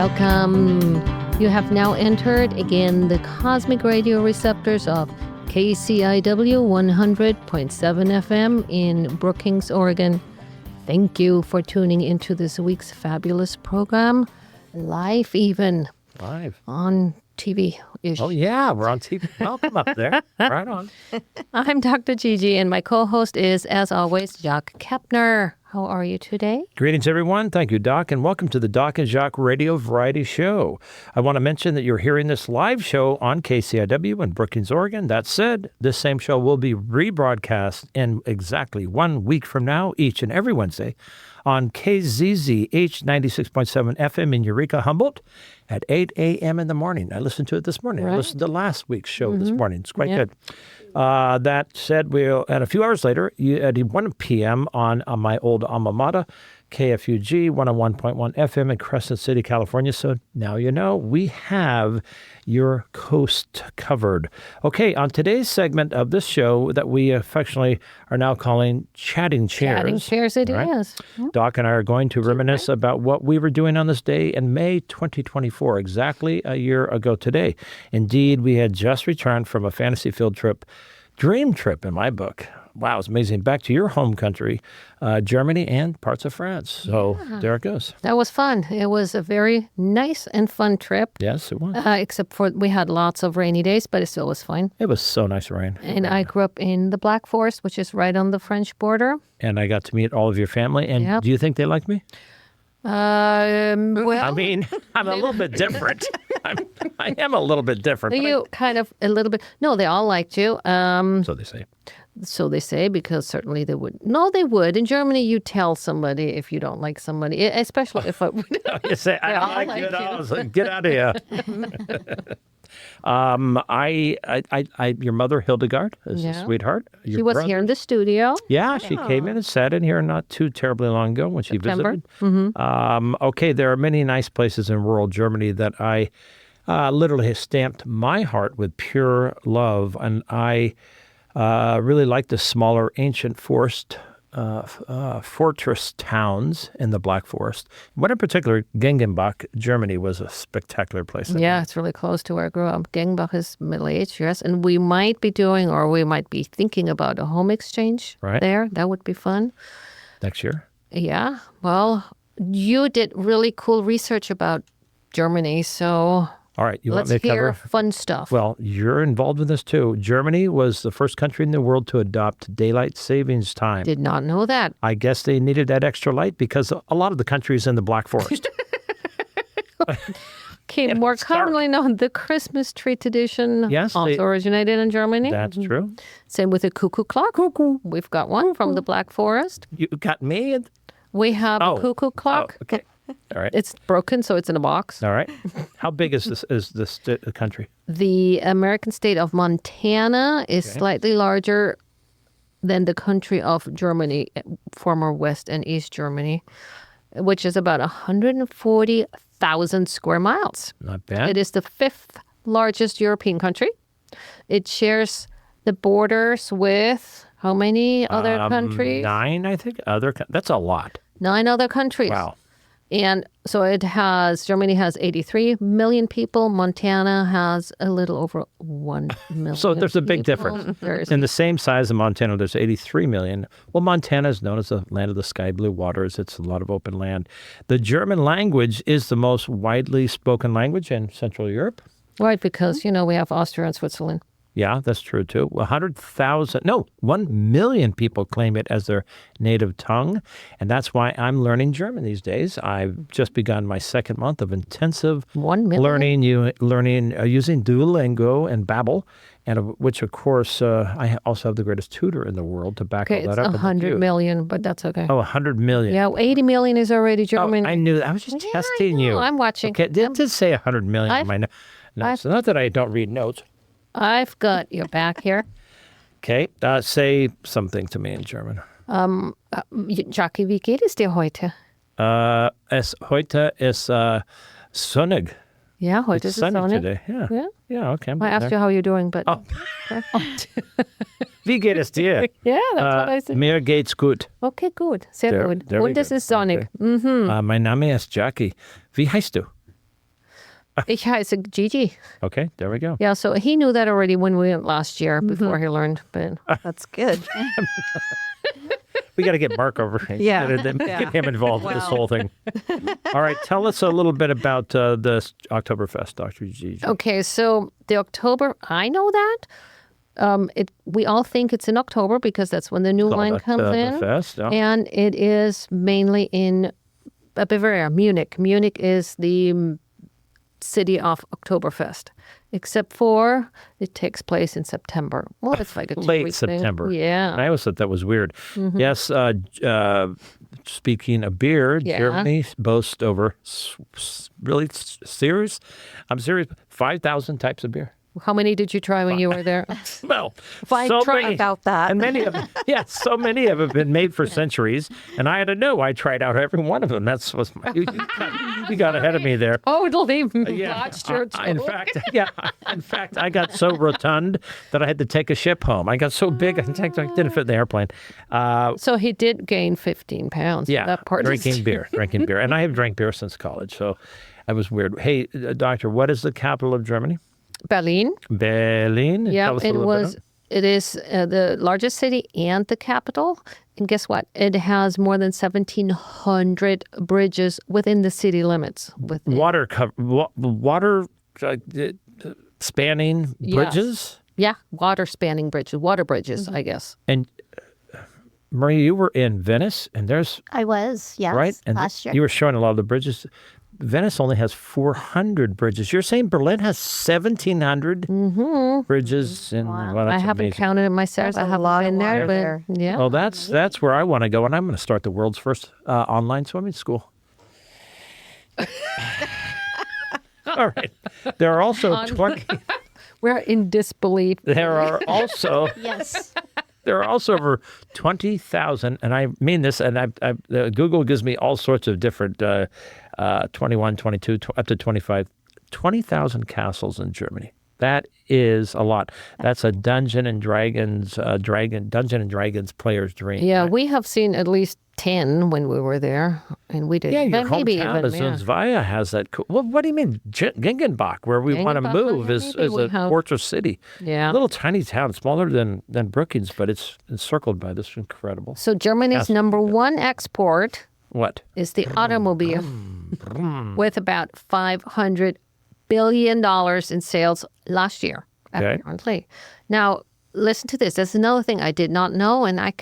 Welcome. You have now entered again the cosmic radio receptors of KCIW 100.7 FM in Brookings, Oregon. Thank you for tuning into this week's fabulous program, live even. Live. On TV-ish. Oh, yeah, we're on TV. Welcome up there. Right on. I'm Dr. Gigi, and my co-host is, as always, Jacques Kepner. How are you today? Greetings, everyone. Thank you, Doc, and welcome to the Doc and Jacques Radio Variety Show. I want to mention that you're hearing this live show on KCIW in Brookings, Oregon. That said, this same show will be rebroadcast in exactly 1 week from now, each and every Wednesday, on KZZH 96.7 FM in Eureka, Humboldt, at 8 a.m. in the morning. I listened to it this morning. Right. I listened to last week's show this morning. It's quite good. That said, and a few hours later, at 1 p.m. on my old alma mater, KFUG 101.1 FM in Crescent City, California. So now you know we have your coast covered. Okay, on today's segment of this show that we affectionately are now calling Chatting Chairs. Chatting Chairs it right? is. Doc and I are going to reminisce about what we were doing on this day in May 2024, exactly a year ago today. Indeed, we had just returned from a fantasy field trip, dream trip in my book. Wow, it's amazing. Back to your home country, Germany and parts of France. So there it goes. That was fun. It was a very nice and fun trip. Yes, it was. Except for we had lots of rainy days, but it still was fine. It was so nice rain. And I grew up in the Black Forest, which is right on the French border. And I got to meet all of your family. And do you think they liked me? Well, I mean, I'm a little bit different. I am a little bit different. You kind of a little bit. No, they all liked you. So they say. So they say, because certainly they would. No, they would. In Germany, you tell somebody if you don't like somebody, especially if it would. You say, I don't like you at all. So get out of here. Your mother, Hildegard, is a sweetheart. Your she was brother, here in the studio. Yeah, she came in and sat in here not too terribly long ago when she September. visited. Okay, there are many nice places in rural Germany that I literally have stamped my heart with pure love, and I really like the smaller ancient fortress towns in the Black Forest. One in particular, Gengenbach, Germany, was a spectacular place. Yeah, it's really close to where I grew up. Gengenbach is middle-aged, yes. And we might be doing, or we might be thinking about a home exchange there. That would be fun. Next year? Yeah. Well, you did really cool research about Germany, so... All right, Let's want me to hear cover? Fun stuff. Well, you're involved in this too. Germany was the first country in the world to adopt daylight savings time. Did not know that. I guess they needed that extra light because a lot of the country is in the Black Forest. Okay, more commonly known, the Christmas tree tradition also originated in Germany. That's true. Same with the cuckoo clock. Cuckoo. We've got one from the Black Forest. You got me? We have a cuckoo clock. Oh, okay. All right. It's broken, so it's in a box. All right. How big is this country? The American state of Montana is slightly larger than the country of Germany, former West and East Germany, which is about 140,000 square miles. Not bad. It is the fifth largest European country. It shares the borders with how many other countries? 9, I think. That's a lot. 9 other countries. Wow. And so Germany has 83 million people. Montana has a little over 1 million. So there's a big difference. In the same size of Montana, there's 83 million. Well, Montana is known as the land of the sky blue waters. It's a lot of open land. The German language is the most widely spoken language in Central Europe. Right, because, we have Austria and Switzerland. Yeah, that's true, too. 1 million people claim it as their native tongue, and that's why I'm learning German these days. I've just begun my second month of intensive 1 million? learning using Duolingo and Babbel, and which, of course, I also have the greatest tutor in the world to back all that up. It's 100 million, but that's okay. Oh, 100 million. Yeah, 80 million is already German. Oh, I knew that. I was just testing you. I'm watching. Okay, it did say 100 million in my notes. So not that I don't read notes. I've got your back here. Okay, say something to me in German. Jackie, wie geht es dir heute? Heute ist sonnig. Yeah, heute It's is sunny sunny today. Yeah, okay. I asked you how you're doing, but... Oh. Wie geht es dir? Yeah, that's what I said. Mir geht's gut. Okay, gut. Sehr gut. There we Und es go. ist sonnig. Okay. Mein Name ist Jackie. Wie heißt du? Ich heiße Gigi. Okay, there we go. Yeah, so he knew that already when we went last year before he learned. But That's good. We got to get Mark over here. Yeah. Get him involved in this whole thing. All right, tell us a little bit about the Oktoberfest, Dr. G. okay, so the October, I know that. We all think it's in October because that's when the new wine comes in. Fest, yeah. And it is mainly in Bavaria, Munich. Munich is the city of Oktoberfest, except for it takes place in September. Well, it's like a Late two-week thing. September. Yeah. I always thought that was weird. Yes, speaking of beer, Yeah. Germany boasts over, really serious, I'm serious, 5,000 types of beer. How many did you try when you were there? Well, I so try many. about that. And many of them, yes, so many of them have been made for centuries. And I had to know, I tried out every one of them. That's what's you got ahead of me there. Oh, it'll be Yeah. watched your In fact, I got so rotund that I had to take a ship home. I got so big, I didn't fit in the airplane. So he did gain 15 pounds. Yeah, That part is- drinking beer. And I have drank beer since college, so I was weird. Hey, doctor, what is the capital of Germany? Berlin. Berlin. Yeah, Tell us a it little was. bit. It is the largest city and the capital. And guess what? It has more than 1,700 bridges within the city limits. Water spanning bridges. Yeah, water spanning bridges, water bridges, I guess. And Marie, you were in Venice, and there's I was, yes, right, and last year. you were showing a lot of the bridges. Venice only has 400 bridges. You're saying Berlin has 1,700 bridges, and well, I that's haven't amazing. counted it myself. There's I a haven't lot of been there, water but there. yeah. Well, that's where I want to go, and I'm going to start the world's first online swimming school. All right. There are also 20. We're in disbelief. There are also Yes. there are also over 20,000, and I mean this, and Google gives me all sorts of different 21, 22, up to 25, 20,000 castles in Germany. That is a lot. That's a Dungeon and Dragons player's dream. Yeah, we have seen at least 10 when we were there, and we did. Yeah, your maybe hometown even of Zunzvaya has that. Well, what do you mean? Gengenbach, where we want to Gengenbach, move, yeah, is maybe we a have- fortress city. Yeah. A little tiny town, smaller than Brookings, but it's encircled by this incredible. So Germany's number one export What? is the automobile, with about $500 billion in sales last year, Okay. apparently. Now, listen to this. There's another thing I did not know, and I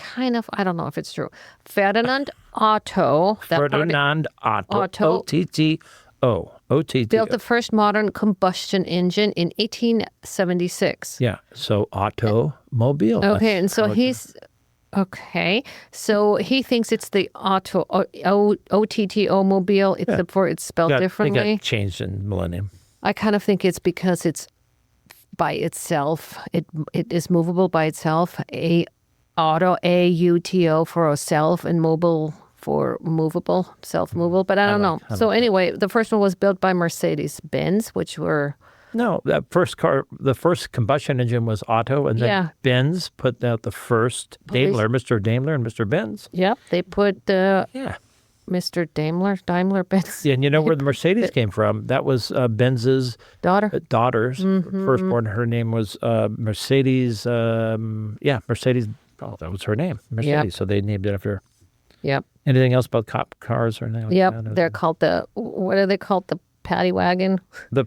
don't know if it's true. Ferdinand Otto, Ferdinand Otto. Otto. O-T-T-O. O-T-T-O. built the first modern combustion engine in 1876. Yeah, so automobile. Okay, That's and so how it- he's okay. So he thinks it's the O-T-T-O mobile, except for it's spelled They differently. got changed in millennium. I kind of think it's because it's by itself. It is movable by itself. A-U-T-O for a self, and mobile for movable, self-movable. But I don't know. So anyway, the first one was built by Mercedes-Benz, which were No, the first combustion engine was Otto, and then Yeah. Benz put out the first Daimler, Mr. Daimler and Mr. Benz. they put Yeah. Mr. Daimler Benz Yeah, and you know where the Mercedes came from? That was Benz's daughter. daughter's firstborn. Her name was Mercedes. Mercedes. Oh, that was her name, Mercedes. So they named it after her. Yep. Anything else about cop cars or anything like Yep. that? They're called what are they called? The paddy wagon. The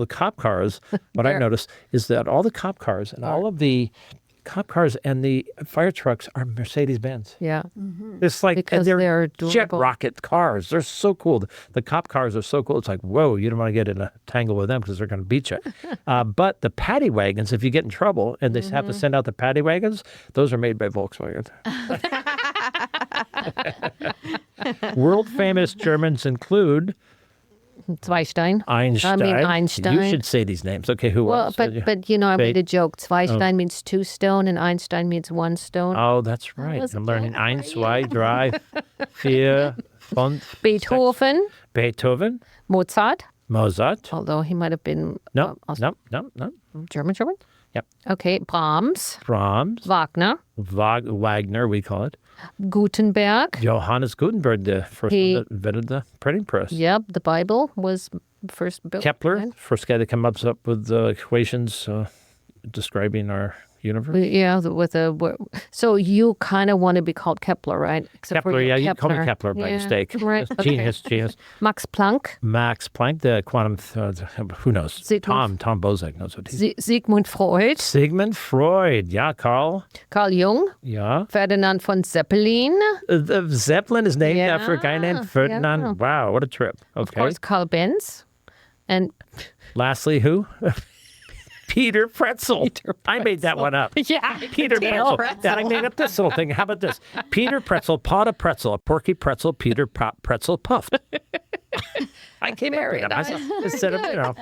cop cars, what I noticed is that all the cop cars and all of the cop cars and the fire trucks are Mercedes-Benz. Yeah. It's like Because they're jet durable. rocket cars. They're so cool. The cop cars are so cool. It's like, whoa, you don't want to get in a tangle with them because they're going to beat you. But the paddy wagons, if you get in trouble and they have to send out the paddy wagons, those are made by Volkswagen. World famous Germans include Zweistein. Einstein. I mean Einstein. You should say these names. Okay, who Well, else? but I made a joke. Zweistein Oh. means 2 stone, and Einstein means 1 stone. Oh, that's right. was I'm learning good. eins, zwei, drei, vier, fünf, Beethoven, Beethoven, Mozart, Mozart. although he might have been No, also no. German. Yep. Okay, Brahms, Brahms, Wagner, Wagner, we call it. Gutenberg. Johannes Gutenberg, the first one that invented the printing press. Yep, the Bible was first built. Kepler, right? first guy that comes up with the equations describing our universe. Yeah, so you kind of want to be called Kepler, right? Except Kepler, you're you can call me Kepler by mistake. Right. Okay. Genius. Max Planck, Max Planck, the quantum, who knows? Sigmund- Tom Bozak knows what he's. Sigmund Freud, Sigmund Freud, yeah, Carl. Carl Jung, Yeah. Ferdinand von Zeppelin, The Zeppelin is named after a guy named Ferdinand. yeah. Wow, what a trip. Okay. of course, Carl Benz, and Lastly, who? Peter Pretzel. I made that one up. yeah, Peter Pretzel. I made up this little thing. How about this? Peter Pretzel, pot of pretzel, a porky pretzel, Peter Pretzel puffed. I came up with that myself. Instead of,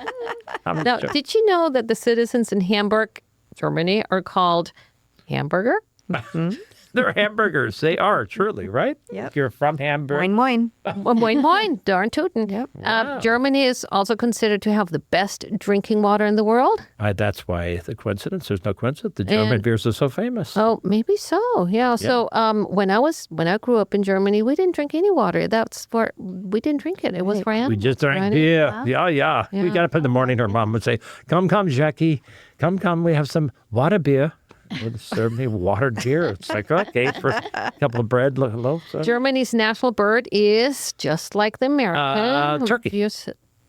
I'm Now, sure. did you know that the citizens in Hamburg, Germany, are called hamburger? They're hamburgers. They are, truly, right? Yep. You're from Hamburg. Moin, moin. Moin moin, darn tootin'. Yep. Germany is also considered to have the best drinking water in the world. That's why the coincidence. There's no coincidence. The German And- beers are so famous. Oh, maybe so. Yeah. So when I grew up in Germany, we didn't drink any water. We didn't drink it. It was for animals. We just drank right? beer. Yeah. We got up in the morning. Her mom would say, come, Jackie. Come. We have some water beer. Would serve me watered beer. It's like, okay, for a couple of bread loaves. Germany's national bird is just like the American. Turkey.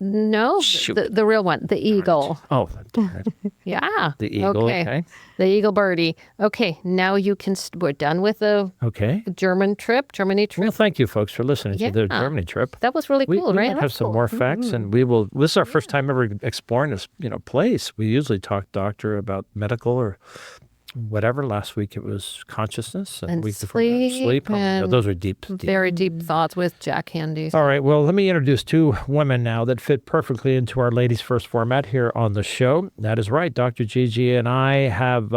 No, Shoot. the real one, the eagle. Oh, darn it. Yeah. The eagle, okay. The eagle birdie. Okay, now you can. We're done with the Okay. Germany trip. Well, thank you, folks, for listening to the Yeah. Germany trip. That was really We cool, right? might have some more facts, and we will. This is our first time ever exploring this, place. We usually talk doctor about medical or whatever. Last week it was consciousness, and And the week before that, sleep. and Those are deep. Very deep thoughts with Jack Handy. All right. Well, let me introduce two women now that fit perfectly into our ladies first format here on the show. That is right. Dr. Gigi and I have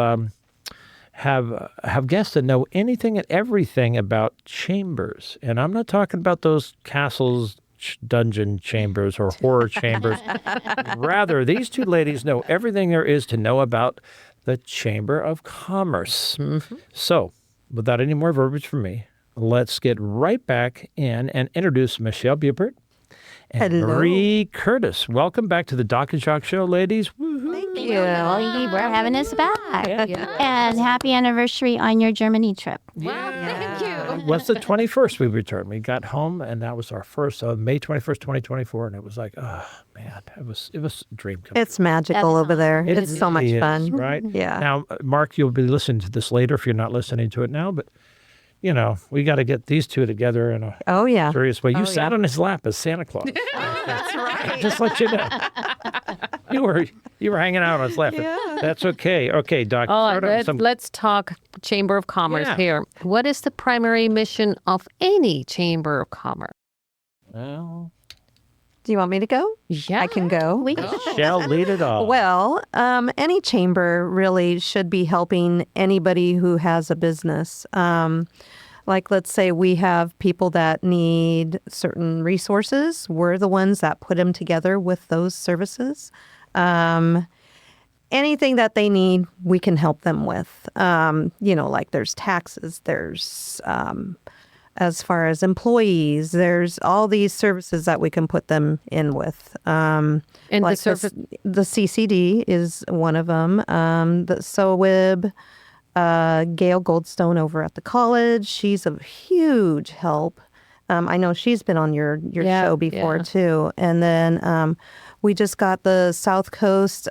guests that know anything and everything about chambers, and I'm not talking about those castles, dungeon chambers, or horror chambers. Rather, these two ladies know everything there is to know about the Chamber of Commerce. So, without any more verbiage from me, let's get right back in and introduce Michelle Bubert and Hello. Marie Curtis. Welcome back to the Doc and Jacques Show, ladies. Woo-hoo. Thank you. Thank you for having us back. Yeah. And happy anniversary on your Germany trip. Wow, thank you. It was the 21st we returned. We got home, and that was our first, May 21st, 2024, and it was like, oh, man, it was a dream come It's magical over there. It It's so much really is, fun. right? Yeah. Now, Mark, you'll be listening to this later if you're not listening to it now, but, we got to get these two together in a Oh, yeah. serious way. You sat on his lap as Santa Claus. That's right. Just let you know. You were hanging out on his lap. Yeah. That's okay. Okay, Doc. Oh, start up some- let's talk Chamber of Commerce Yeah. here. What is the primary mission of any Chamber of Commerce? Well, Do you want me to go? Yeah. I can go. We Shell lead it all. Well, any chamber really should be helping anybody who has a business. Like, let's say we have people that need certain resources. We're the ones that put them together with those services. Anything that they need, we can help them with. Like there's taxes, there's as far as employees, there's all these services that we can put them in with. And Like the service. the CCD is one of them. The SOWIB, Gail Goldstone over at the college, she's a huge help. I know she's been on your Yeah, show before yeah. too. And then we just got the South Coast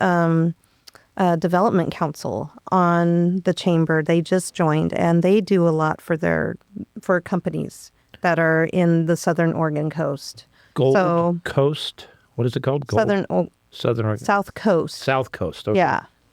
Development Council on the chamber. They just joined, and they do a lot for companies that are in the Southern Oregon coast. Gold so- Coast. What is it called? Gold? Southern Oregon. South Coast. South Coast. Okay.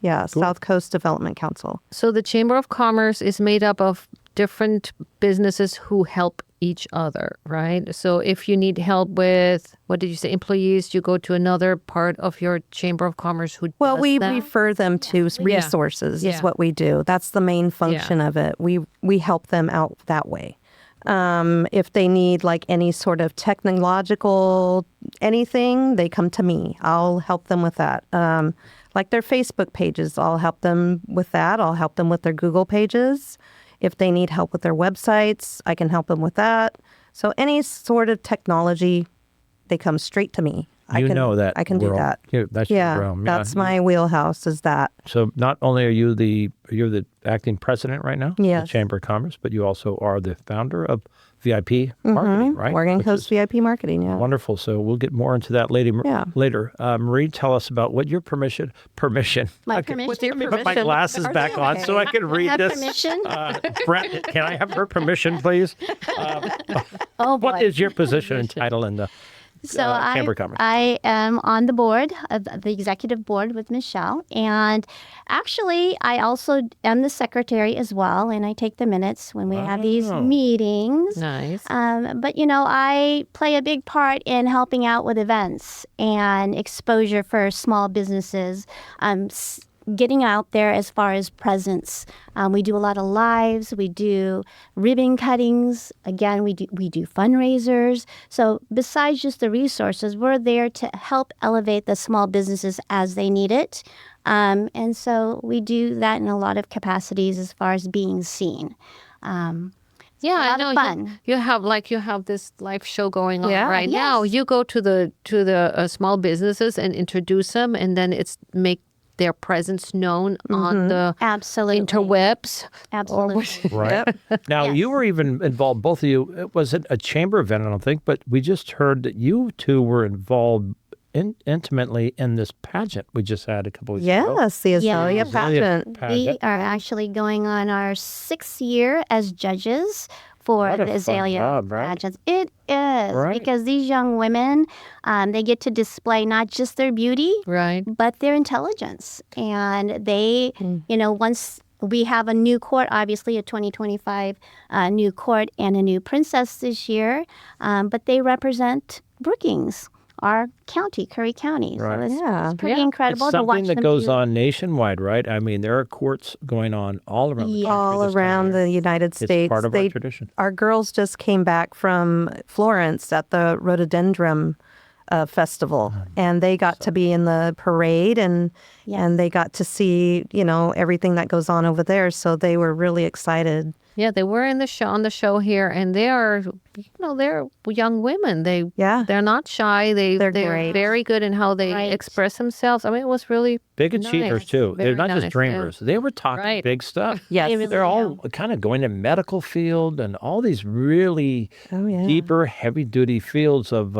Yeah, South Coast Development Council. So the Chamber of Commerce is made up of different businesses who help each other, right? So if you need help with, what did you say, employees, you go to another part of your Chamber of Commerce who Well, does we that? refer them to resources Yeah. is what we do. That's the main function of it. We help them out that way. If they need like any sort of technological anything, they come to me. I'll help them with that. Like their Facebook pages, I'll help them with that. I'll help them with their Google pages. If they need help with their websites, I can help them with that. So any sort of technology, they come straight to me. I You can, know that I can do world. that. That's Yeah, your realm. that's my wheelhouse. Is that? So not only are you're the acting president right now, of the Yes. Chamber of Commerce, but you also are the founder of VIP Marketing, right? Oregon Which Coast is VIP Marketing. Yeah. wonderful. So we'll get more into that Yeah. later. Marie, tell us about what your permission. My Okay, permission. With your Let me put my permission. glasses Are back they on so I okay? can read Have this. permission? Brett, can I have her permission, please? Oh boy. What is your position and title in the So Chamber of Commerce? I am on the board of the executive board with Michelle, and actually I also am the secretary as well, and I take the minutes when we have these meetings. Nice. But I play a big part in helping out with events and exposure for small businesses. Getting out there as far as presence. We do a lot of lives. We do ribbon cuttings. Again, we do fundraisers. So besides just the resources, we're there to help elevate the small businesses as they need it. And so we do that in a lot of capacities as far as being seen. Yeah, a I lot know of fun. you have this live show going on Yeah. right now. Yes. You go to the small businesses and introduce them, and then it's make their presence known on the Absolutely. interwebs. Absolutely. Right. Now, Yes. you were even involved, both of you. It wasn't a chamber event, I don't think, but we just heard that you two were involved intimately in this pageant we just had a couple weeks ago. Yes, the Azalea Yes. pageant. We are actually going on our 6th year as judges for What a the fun Azalea job, right? pageants. It is Right. because these young women, they get to display not just their beauty, Right. but their intelligence. And they, once we have a new court, obviously a 2025 new court and a new princess this year, but they represent Brookings, our county, Curry County. Right. So it's, Yeah. it's pretty Yeah. incredible It's to watch something that them goes do. on nationwide, right? I mean, there are courts going on all around the country. All this time of around year. the United It's States. part of our tradition. Our girls just came back from Florence at the Rhododendron Festival, and they got to be in the parade, and they got to see everything that goes on over there. So they were really excited. Yeah, they were in the show on the show here, and they are, they're young women. They're not shy. They're great. very good in how they Right. express themselves. I mean, it was really Big achievers, nice. too. They're Very not nice, just dreamers. They were talking Right. big stuff. Yes. They really They're all kind of going to medical field and all these really deeper, heavy-duty fields of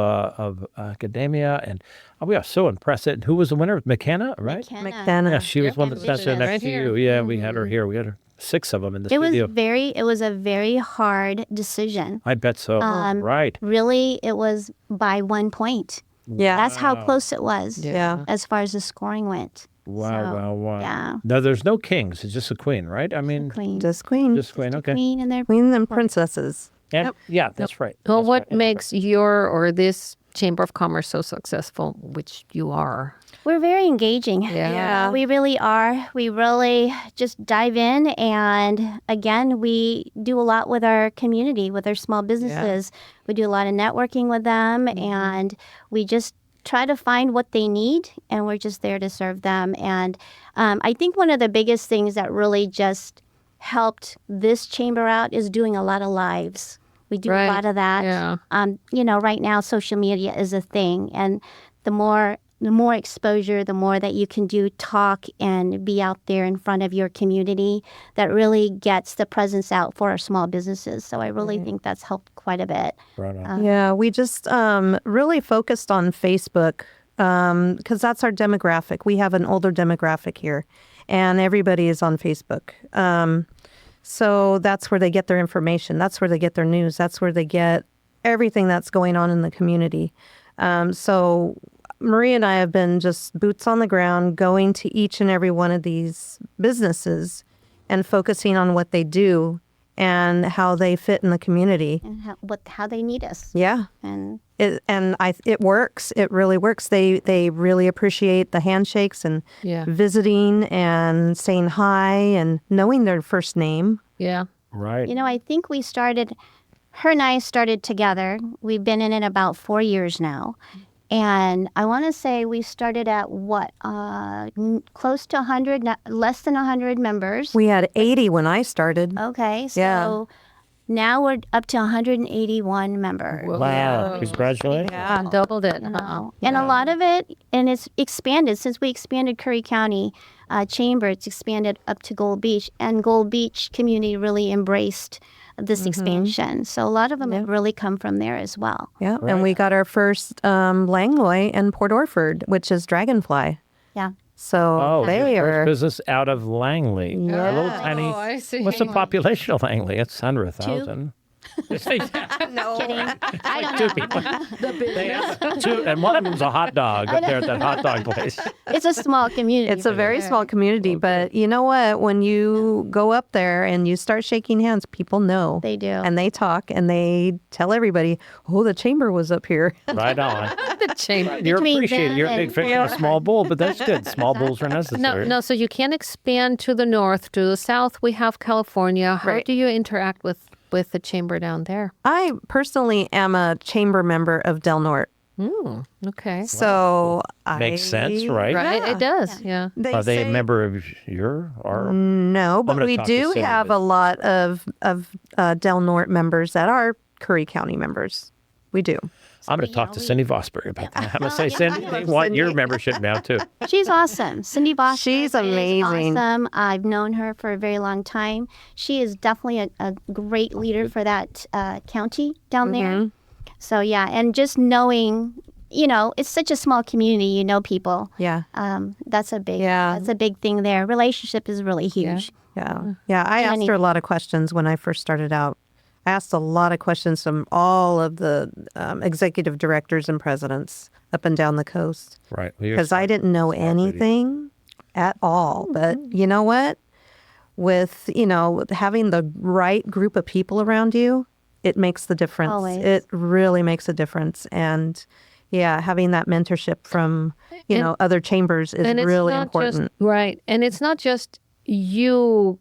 academia. And we are so impressed. And who was the winner? McKenna, right? McKenna. Yeah, she was one that sat there right next to here. you. Yeah, we had her here. We had 6 of them in the It was studio. it was a very hard decision. I bet so. Right. Really, it was by 1 point. Yeah. That's how close it was. Yeah. As far as the scoring went. Wow, wow. Yeah. No, there's no kings. It's just a queen, right? I mean, Queen. Just queen. just queen. Okay. Queen and their Queens and princesses. And, yeah, that's right. Well, That's what right. makes your or this Chamber of Commerce so successful, which you are? We're very engaging. Yeah. We really are. We really just dive in. And again, we do a lot with our community, with our small businesses. We do a lot of networking with them. And we just try to find what they need. And we're just there to serve them. And I think one of the biggest things that really just helped this chamber out is doing a lot of lives. We do a lot of that. Yeah. Right now social media is a thing, and the more exposure, the more that you can do talk and be out there in front of your community, that really gets the presence out for our small businesses. So I really think that's helped quite a bit. Right on. Yeah, we just really focused on Facebook because that's our demographic. We have an older demographic here, and everybody is on Facebook. So that's where they get their information. That's where they get their news. That's where they get everything that's going on in the community. So Marie and I have been just boots on the ground, going to each and every one of these businesses and focusing on what they do and how they fit in the community. And how they need us. Yeah. And It works. It really works. They really appreciate the handshakes and Yeah. visiting and saying hi and knowing their first name. Yeah. Right. I think her and I started together. We've been in it about 4 years now. And I want to say we started at close to 100, less than 100 members. We had 80 when I started. Okay, so Yeah. Now we're up to 181 members. Wow. Congratulations. Yeah. Doubled it. Wow. And a lot of it, and it's expanded since we expanded Curry County Chamber. It's expanded up to Gold Beach, and Gold Beach community really embraced this expansion. So a lot of them have really come from there as well. Yeah. And we got our first Langlois and Port Orford, which is Dragonfly. Yeah. So they your are. first business out of Langley. A little tiny. Oh, I see. What's the population of Langley? It's under 1,000. No. Kidding. I don't Two know. people. They have two, and one of them's a hot dog up there at that hot dog place. It's a small community. It's a very small community, but you know what? When you go up there and you start shaking hands, people know. They do. And they talk and they tell everybody, oh, the chamber was up here. Right on. The chamber. You're Between appreciated. them You're a big and- fish in a small bowl, but that's good. Small bowls are No, necessary. no. So you can expand to the north. To the south, we have California. How Right. do you interact with the chamber down there? I personally am a chamber member of Del Norte. Okay. So Makes sense, I, right? Right. It does. Yeah. They Are they a say- member of your or No, but gonna we talk to do Cindy, have but- a lot of Del Norte members that are Curry County members. We do. I'm going to talk to Cindy Vosbury about that. I'm going to say, Yeah, Cindy, I they love want your membership now too. She's awesome. Cindy Boss. She's is amazing. awesome. I've known her for a very long time. She is definitely a great leader for that county down there. So yeah, and just knowing, it's such a small community. You know people. Yeah. That's a big. Yeah. That's a big thing there. Relationship is really huge. Yeah. Yeah. I asked Jenny. her a lot of questions when I first started out. I asked a lot of questions from all of the executive directors and presidents up and down the coast Right. Well, you're because I didn't know anything at all. But you know what? With, having the right group of people around you, it makes the difference. Always. It really makes a difference. And yeah, having that mentorship from, other chambers is And it's really not important. Just, right. And it's not just you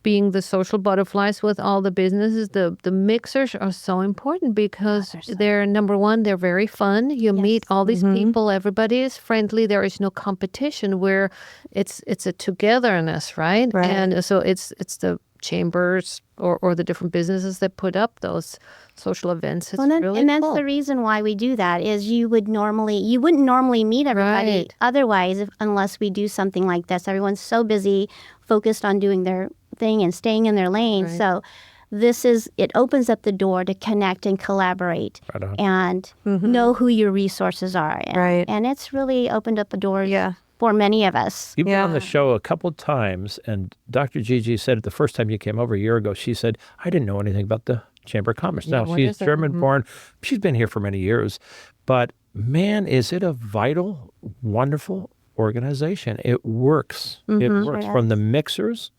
being the social butterflies with all the businesses. The mixers are so important because they're, number one, they're very fun. You meet all these people. Everybody is friendly. There is no competition where it's a togetherness, right? Right. And so it's the chambers or the different businesses that put up those social events. It's really and that's cool. the reason why we do that is you wouldn't normally meet everybody Right. otherwise unless we do something like this. Everyone's so busy, focused on doing their thing and staying in their lane. Right. So it opens up the door to connect and collaborate Right on. and know who your resources are. And, Right. and it's really opened up the doors Yeah. for many of us. You've been on the Yeah. show a couple times, and Dr. Gigi said it the first time you came over a year ago. She said, I didn't know anything about the Chamber of Commerce. Now, what she's is it? German-born. She's been here for many years. But, man, is it a vital, wonderful organization. It works. It works Sure from the mixers,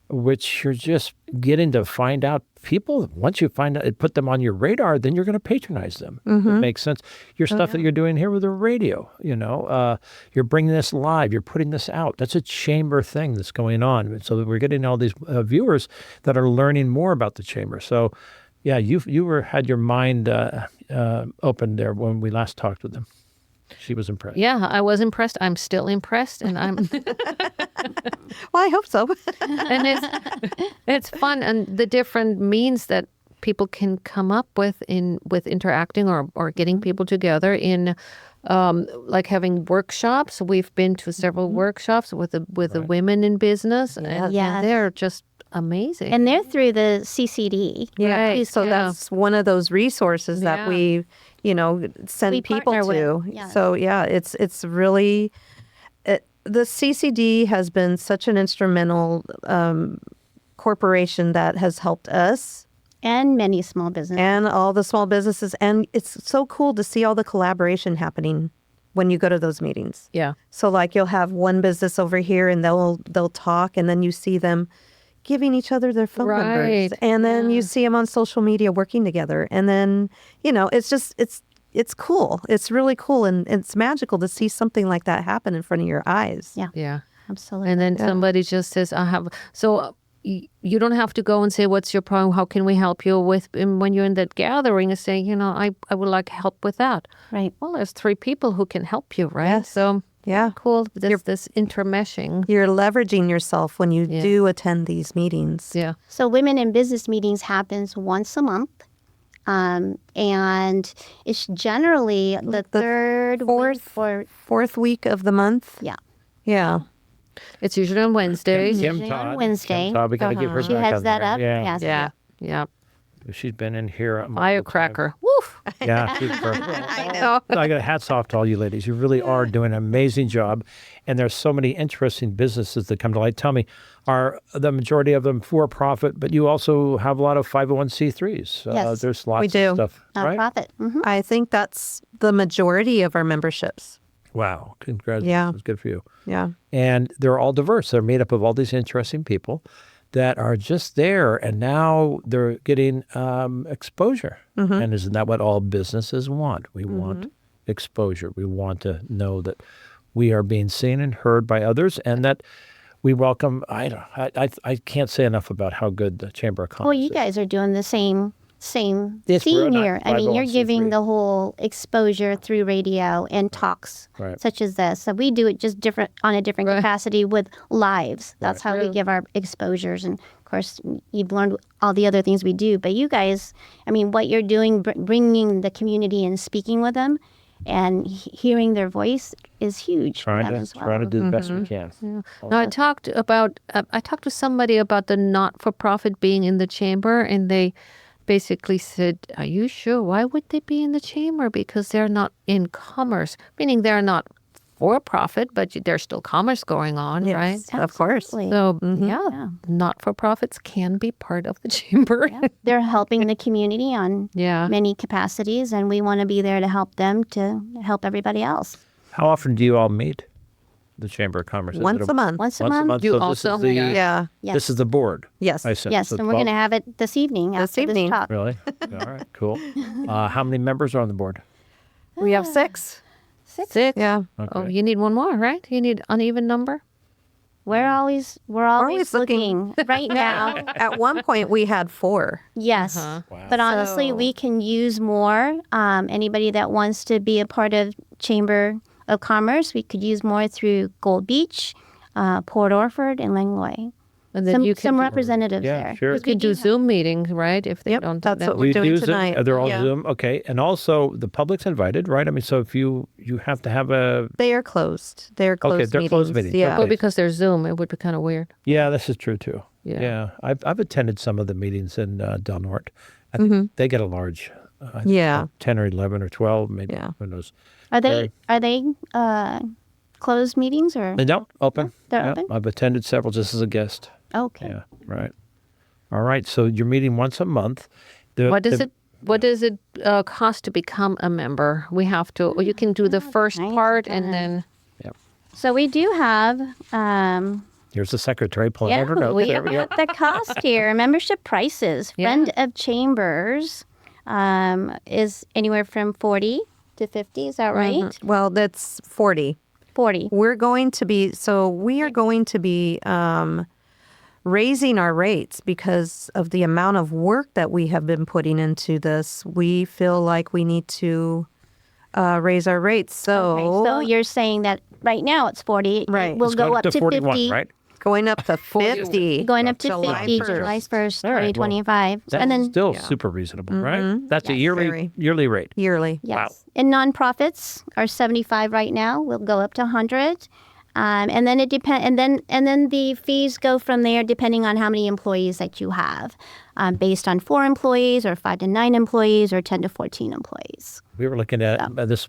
which you're just getting to find out people. Once you find out, put them on your radar, then you're going to patronize them. It makes sense. Your stuff that you're doing here with the radio, you're bringing this live, you're putting this out. That's a chamber thing that's going on. So we're getting all these viewers that are learning more about the chamber. So, yeah, you had your mind open there when we last talked with them. She was impressed. Yeah, I was impressed. I'm still impressed, and I'm Well, I hope so. and it's fun, and the different means that people can come up with interacting or getting people together in like having workshops. We've been to several workshops with the women in business, and Yes. they're just amazing. And they're through the CCD. Right. So Yeah. that's one of those resources that Yeah. we, send We people partner to. with, yes. So yeah, it's really the CCD has been such an instrumental corporation that has helped us And many small businesses. and all the small businesses, and it's so cool to see all the collaboration happening when you go to those meetings. yeah. So like you'll have one business over here and they'll talk, and then you see them giving each other their phone numbers, Right. and then you see them on social media working together, and then it's cool. It's really cool, and it's magical to see something like that happen in front of your eyes. Yeah. Yeah. Absolutely. And then somebody just says, I have. So you don't have to go and say, what's your problem? How can we help you with? And when you're in that gathering and saying, I would like help with that. Right. Well, there's 3 people who can help you, right? Yes. So Yeah. Cool. This intermeshing. You're leveraging yourself when you do attend these meetings. Yeah. So Women in Business meetings happens once a month. And it's generally the third fourth week of the month. Yeah. Yeah. It's usually on Wednesdays. Usually on Wednesday. Kim Todd, we got to give her She back heads on that there. up. Yeah. Yes. Yeah. Yeah. She's been in here. Firecracker. Woof. Yeah, she's perfect. I know. I got hats off to all you ladies. You really are doing an amazing job. And there's so many interesting businesses that come to light. Tell me, are the majority of them for profit, but you also have a lot of 501c3s? Yes. There's lots We do. of stuff, right? Nonprofit. Mm-hmm. I think that's the majority of our memberships. Wow. Congratulations. Yeah. That's good for you. Yeah. And they're all diverse. They're made up of all these interesting people that are just there, and now they're getting exposure. And isn't that what all businesses want? We want exposure. We want to know that we are being seen and heard by others, and that we welcome. I can't say enough about how good the Chamber of Commerce Well, you is. guys are doing the same Yes, we're theme not here. I mean, you're 501c3. giving the whole exposure through radio and talks Right. such as this. So we do it just different on a different capacity with lives. That's how we give our exposures. And of course, you've learned all the other things we do. But you guys, I mean, what you're doing, bringing the community and speaking with them and hearing their voice is huge for them as well. Trying to do the best we can. No, I talked to somebody about the not-for-profit being in the chamber, and they basically said, "Are you sure? Why would they be in the chamber? Because they're not in commerce, meaning they're not for profit, but there's still commerce going on, right?" Of course. Absolutely. So yeah, not-for-profits can be part of the chamber. Yeah. They're helping the community on Yeah. many capacities, and we want to be there to help them to help everybody else. How often do you all meet? The Chamber of Commerce? Is Once it a month. Once a Once a month? month. You So also- this is the, Yeah. Yes. This is the board. Yes. I said. Yes, So and we're going to 12 have it this evening after evening. this talk. Really? All right. Cool. How many members are on the board? We have 6. Six. Yeah. Oh, you need one more, right? You need uneven number. We're always always looking right now. At one point, we had 4. Yes, Wow. but honestly, So- we can use more. Anybody that wants to be a part of Chamber of Commerce, we could use more through Gold Beach, Port Orford, and Langlois. And then you can Some representatives Yeah, there. sure. you can do Zoom meetings, right? If they Yep, don't do that's that. what we're You doing do Zoom? tonight. They're all Yeah. Zoom. Okay. And also the public's invited, right? I mean, so if you have to have a, They are closed. They're closed they're meetings. closed meetings. Yeah. Okay. But because there's Zoom, it would be kind of weird. yeah, this is true too. Yeah. I've attended some of the meetings in Del Norte. I think they get a large, I think Yeah. like 10 or 11 or 12, maybe. Yeah. Who knows? Are they closed meetings or They don't open. They're Yeah, open? I've attended several just as a guest. okay? Yeah. Right. All right. So you're meeting once a month. What does it cost to become a member? We have to. Or you can do the first nice. part and then. So we do have. Here's the secretary pulling Yeah, out her notes. we There we go. have the cost here. Membership prices. Yeah. Friend of Chambers is anywhere from 40 to 50. Is that right? Well, that's 40. 40. We are going to be raising our rates because of the amount of work that we have been putting into this. We feel like we need to raise our rates. So, Okay, so you're saying that right now it's 40. Right. It will It's go going up to 41, 50. right? going up to 50. Going up to July 50 1st. July 1st, All right, well, 2025. That's and then, still super reasonable, right? That's a Yes. yearly rate. Yearly. yes. wow. And nonprofits are 75 right now. We'll go up to 100. And then it depend, and then the fees go from there depending on how many employees that you have, based on 4 employees or 5 to 9 employees or 10 to 14 employees. We were looking at this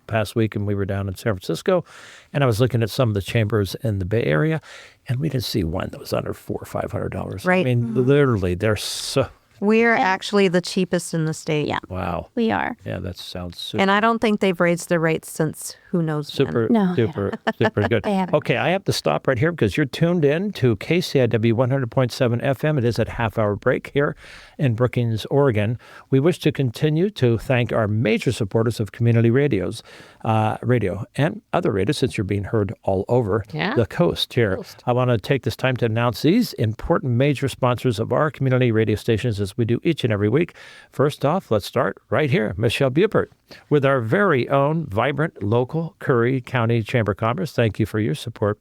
past week, and we were down in San Francisco, and I was looking at some of the chambers in the Bay Area, and we didn't see one that was under $400 or $500. Right. I mean, literally, they're so We're actually the cheapest in the state. Yeah. wow. We are. Yeah, that sounds super. And I don't think they've raised their rates since who knows Super, when. No, they super good. They haven't. Okay, I have to stop right here because you're tuned in to KCIW 100.7 FM. It is a half-hour break here in Brookings, Oregon. We wish to continue to thank our major supporters of community radio and other radios, since you're being heard all over the coast here. I want to take this time to announce these important major sponsors of our community radio stations as as we do each and every week. First off, let's start right here. Michelle Bupert with our very own vibrant local Curry County Chamber of Commerce. Thank you for your support.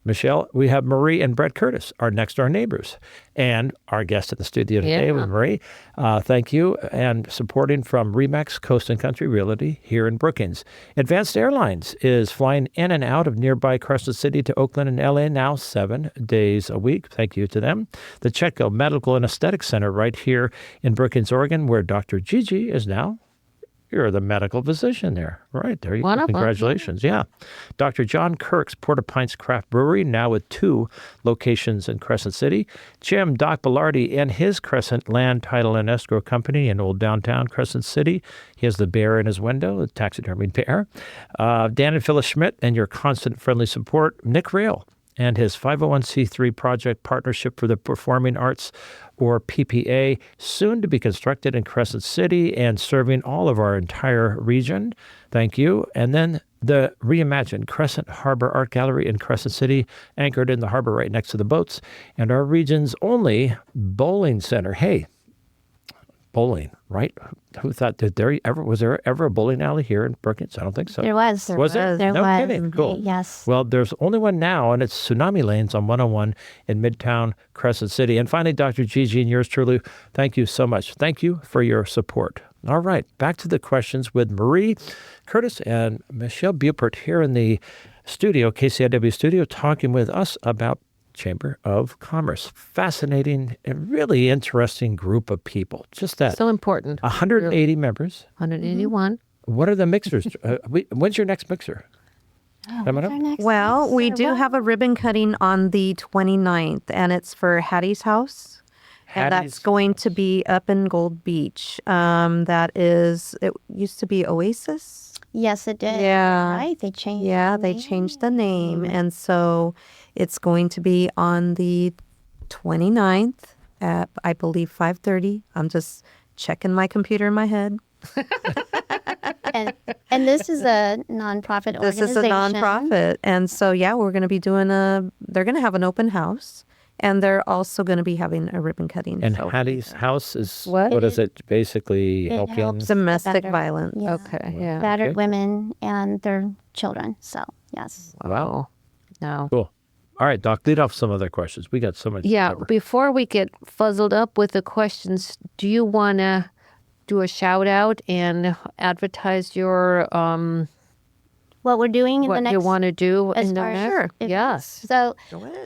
Michelle, we have Marie and Brett Curtis, our next door neighbors, and our guest in the studio today with Marie. Thank you. And supporting from Remax Coast and Country Realty here in Brookings. Advanced Airlines is flying in and out of nearby Crescent City to Oakland and LA now 7 days a week. Thank you to them. The Chetco Medical and Aesthetic Center right here in Brookings, Oregon, where Dr. Gigi is now. You're the medical physician there. Right there. You go. Congratulations. Yeah. Dr. John Kirk's Port-au-Prince Craft Brewery, now with 2 locations in Crescent City. Jim Doc Bellardi and his Crescent Land Title and Escrow Company in old downtown Crescent City. He has the bear in his window, the taxidermied bear. Dan and Phyllis Schmidt and your constant friendly support, Nick Rail and his 501c3 project Partnership for the Performing Arts, or PPA, soon to be constructed in Crescent City and serving all of our entire region. Thank you. And then the reimagined Crescent Harbor Art Gallery in Crescent City, anchored in the harbor right next to the boats, and our region's only bowling center. Hey, bowling, right? Who thought was there ever a bowling alley here in Brookings? I don't think so. There was. Was there? There no was. kidding. Cool. Yes. Well, there's only one now, and it's Tsunami Lanes on 101 in Midtown Crescent City. And finally, Dr. Gigi and yours truly, thank you so much. Thank you for your support. All right, back to the questions with Marie Curtis and Michelle Bupert here in the studio, KCIW studio, talking with us about Chamber of Commerce. Fascinating and really interesting group of people. Just that. So important. 180 members. 181. What are the mixers? When's your next mixer? Coming up? Well, we do have a ribbon cutting on the 29th, and it's for Hattie's House. And that's going to be up in Gold Beach. It used to be Oasis. Yes, it did. Yeah. Right? They changed They changed the name. And so it's going to be on the 29th at, I believe, 5:30. I'm just checking my computer in my head. and this is a nonprofit organization. This is a nonprofit. And so, we're going to be they're going to have an open house. And they're also going to be having a ribbon cutting. And Hattie's House is, what is it? Basically helping? Helps domestic violence. Yeah. Okay, yeah. Battered women and their children. So, yes. Wow. No. Cool. All right, Doc, lead off some other questions. We got so much to cover. Before we get fuzzled up with the questions, do you want to do a shout out and advertise your what we're doing in the what next you want to do as in the far as- next? Yes. So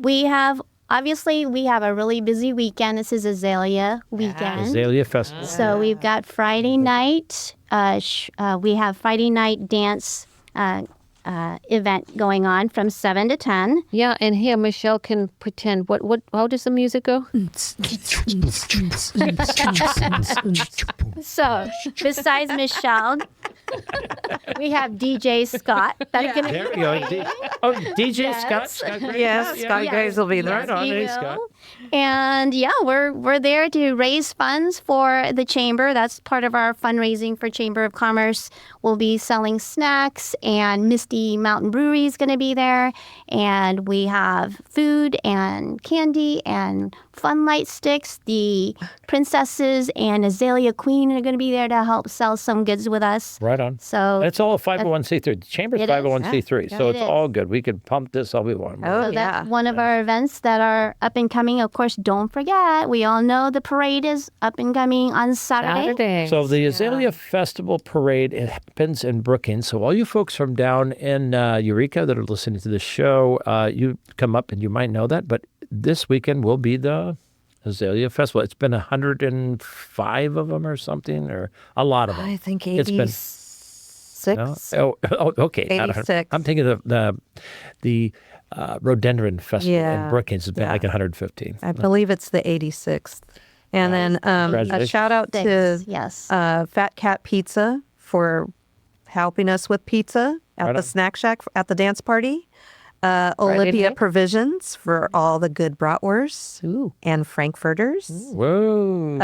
we have a really busy weekend. This is Azalea weekend. Azalea Festival. So we've got Friday night. We have Friday night dance event going on from 7 to 10. Yeah, and here Michelle can pretend. How does the music go? So besides Michelle, we have DJ Scott. That's going to There you go. DJ Scott. Scott Gray. Yes, Scott Graves will be there. Right on. He Hey, will. Scott. And we're there to raise funds for the chamber. That's part of our fundraising for Chamber of Commerce. We'll be selling snacks, and Misty Mountain Brewery is going to be there. And we have food and candy and fun light sticks. The princesses and Azalea Queen are going to be there to help sell some goods with us. Right on. So And it's all a 501c3. The Chamber's It is. 501c3, so It it's is. all good. We could pump this all we want. Oh, So yeah. that's one of our events that are up and coming. Of course, don't forget, we all know the parade is up and coming on Saturday. So the Azalea Festival Parade, it happens in Brookings. So all you folks from down in Eureka that are listening to the show, you come up and you might know that. But this weekend will be the Azalea Festival. It's been 105 of them or something, or a lot of them. I think It's been 86. No? Oh, okay. 86. I'm thinking of the Rhododendron Festival in Yeah. Brookings. It's been like 115. I believe it's the 86th. And then a Congratulations. shout out to Yes. Fat Cat Pizza for helping us with pizza at Right the on. snack shack at the dance party. Olympia cake? Provisions for all the good bratwursts Ooh. and frankfurters. Whoa.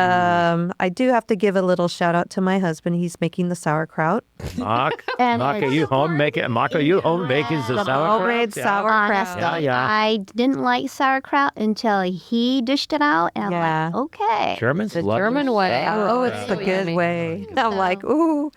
I do have to give a little shout out to my husband. He's making the sauerkraut. Mock, And Mock, are it's you home making? Mock, are you home making the sauerkraut? Homemade sauerkraut. Honestly, Yeah. I didn't like sauerkraut until he dished it out, and Yeah. I'm like, okay. Germans The love German their way. Oh, sauerkraut. it's the good yummy. way. I'm like, ooh.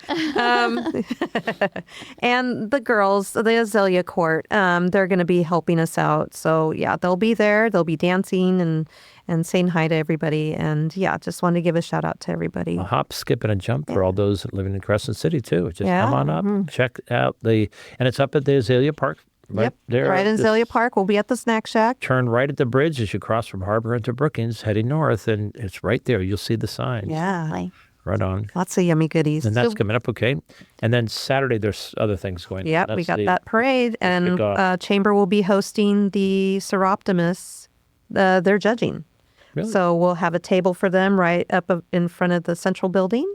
And the girls, the Azalea Court, they're going to be helping us out. So, yeah, they'll be there. They'll be dancing and saying hi to everybody. And, yeah, just wanted to give a shout out to everybody. A hop, skip, and a jump for all those that live in Crescent City, too. Just Yeah. come on up, check out and it's up at the Azalea Park. Right Yep, there. right in Just Azalea Park. We'll be at the snack shack. Turn right at the bridge as you cross from Harbor into Brookings, heading north, and it's right there. You'll see the signs. Yeah, Like, Right on. lots of yummy goodies. And that's coming up, okay? And then Saturday, there's other things going on. Yep, we That's got the- that parade, and kickoff. Chamber will be hosting the Seroptimists. They're judging, Really? so we'll have a table for them right up in front of the central building,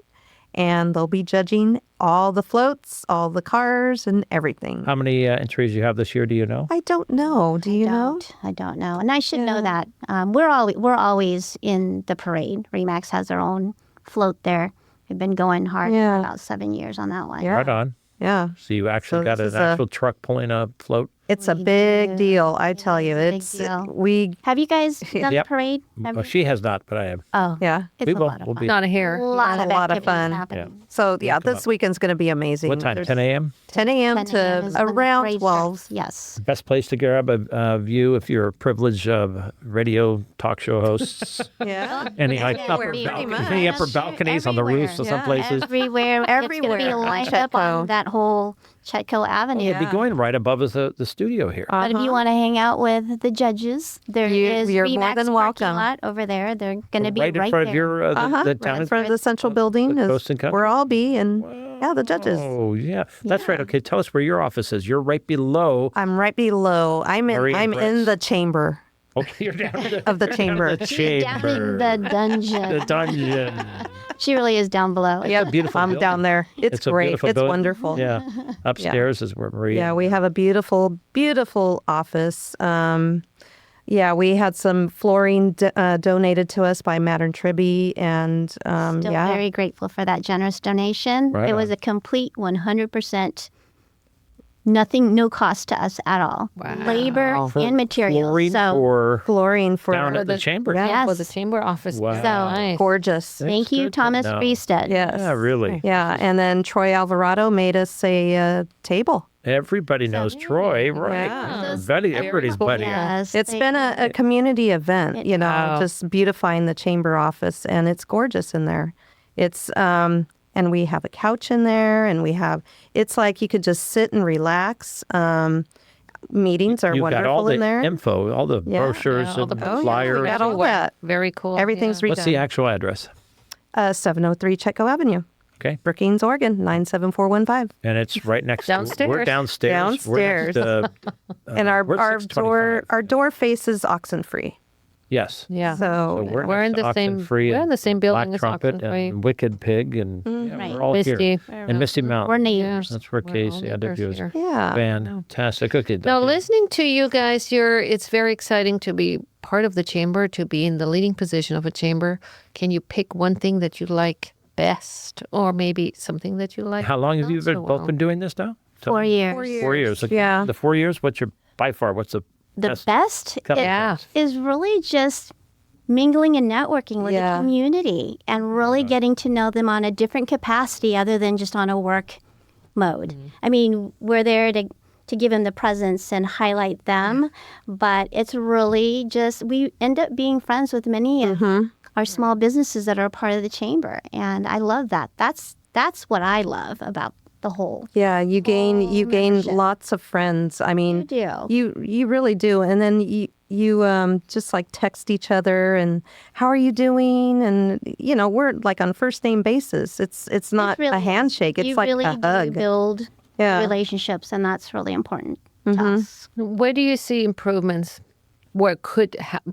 and they'll be judging all the floats, all the cars, and everything. How many entries you have this year, do you know? I don't know. Do you know? I don't know, and I should know that. We're always in the parade. Remax has their own float there. We've been going hard Yeah. for about 7 years on that one. Yeah. Right on. Yeah, So you actually So got this an is a- actual truck pulling a float? it's a We big do. deal. I tell you, Big it's deal. we. Have you guys done Yep. the parade? Have Well, you? she has not, but I have. Oh, Yeah. it's We a will. lot of We'll fun. be- Not A here. lot a of lot of activities fun. happening. So yeah, come this up. weekend's going to be amazing. What time? There's 10 a.m.? 10 a.m. 10 to a.m. is when the around parade 12. starts. Yes. Best place to grab a view if you're privileged radio talk show hosts. Yeah. Any Everywhere, any upper balconies on the roofs of some Yeah. places. Everywhere. It's going to be Everywhere. lined up on Chetco. that whole Chetco Avenue. You'd be going right above us, the studio here. But if you want to hang out with the judges, there is You're more Remax than parking welcome. lot over there. They're going to be right in front there. of your the Right town. in front of the central building the is Coast and Country? where I'll be, and yeah, the judges. Oh yeah, that's right. Okay, tell us where your office is. You're right below. I'm right below. I'm Marie and in Brett's. the chamber Okay, you're down in of the chamber. the She's down in chamber. the dungeon. The dungeon. She really is down below. Yeah, beautiful. I'm building. down there. It's a great. beautiful It's building. wonderful. Yeah, upstairs is where Marie. Yeah, we have a beautiful, beautiful office. Yeah, we had some flooring donated to us by Mattern Tribby, and Still yeah, very grateful for that generous donation. Right It was on. a complete 100%, nothing, no cost to us at all. Labor For and materials. flooring So for flooring for down at the chamber. Yeah. For Yes. the chamber office. Wow. So- Nice. gorgeous. thank you, good to Thomas know. Freestead. Yes. Yeah, really. Yeah, and then Troy Alvarado made us a table. Everybody knows Troy, right? Yeah. Everybody's cool. buddy. Yes, It's they- been a community event, It- you know, Wow. just beautifying the chamber office, and it's gorgeous in there. It's and we have a couch in there, and it's like you could just sit and relax. Meetings are You've got all wonderful the in there. info, all the Yeah. brochures Yeah, all and the brochures. flyers. we got all that. Very cool. Everything's yeah. redone. What's the actual address? 703 Chetco Avenue, Okay. Brookings, Oregon, 97415. And it's right next Downstairs. We're downstairs. We're next to, And our we're our 625. door faces Oxenfree. Yes. Yeah. So, So we're We're in next to the same. Oxenfree We're in and the same building Black as Trumpet Oxenfree. and Wicked Pig and yeah, Right. we're all Misty. here. And Misty Mountain. We're neighbors. That's where We're all Casey neighbors interviews. here. yeah. Fantastic. Okay. Now, Dundee. listening to you guys, it's very exciting to be part of the chamber, to be in the leading position of a chamber. Can you pick one thing that you like best, or maybe something that you like? How long have you not so both well? been doing this now? 4 years. 4 years. Okay. Yeah. The 4 years, what's your, by far, what's the The best? best couple Yeah. things? is really just mingling and networking with Yeah. the community and really getting to know them on a different capacity other than just on a work mode. I mean, we're there to give them the presence and highlight them, but it's really just, we end up being friends with many of our small businesses that are part of the chamber, and I love that. That's what I love about the whole. Yeah, you gain membership. lots of friends. I mean, You do. you really do. And then you just like text each other and how are you doing? And you know, we're like on first name basis. It's not really a is. handshake. It's You like really a do hug. build Yeah. relationships, and that's really important to us. Where do you see improvements where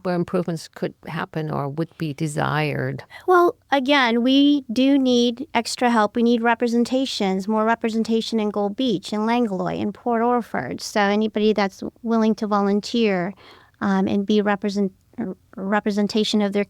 where improvements could happen or would be desired? Well, again, we do need extra help. We need representations, more representation in Gold Beach, in Langlois, in Port Orford. So anybody that's willing to volunteer and be representation of their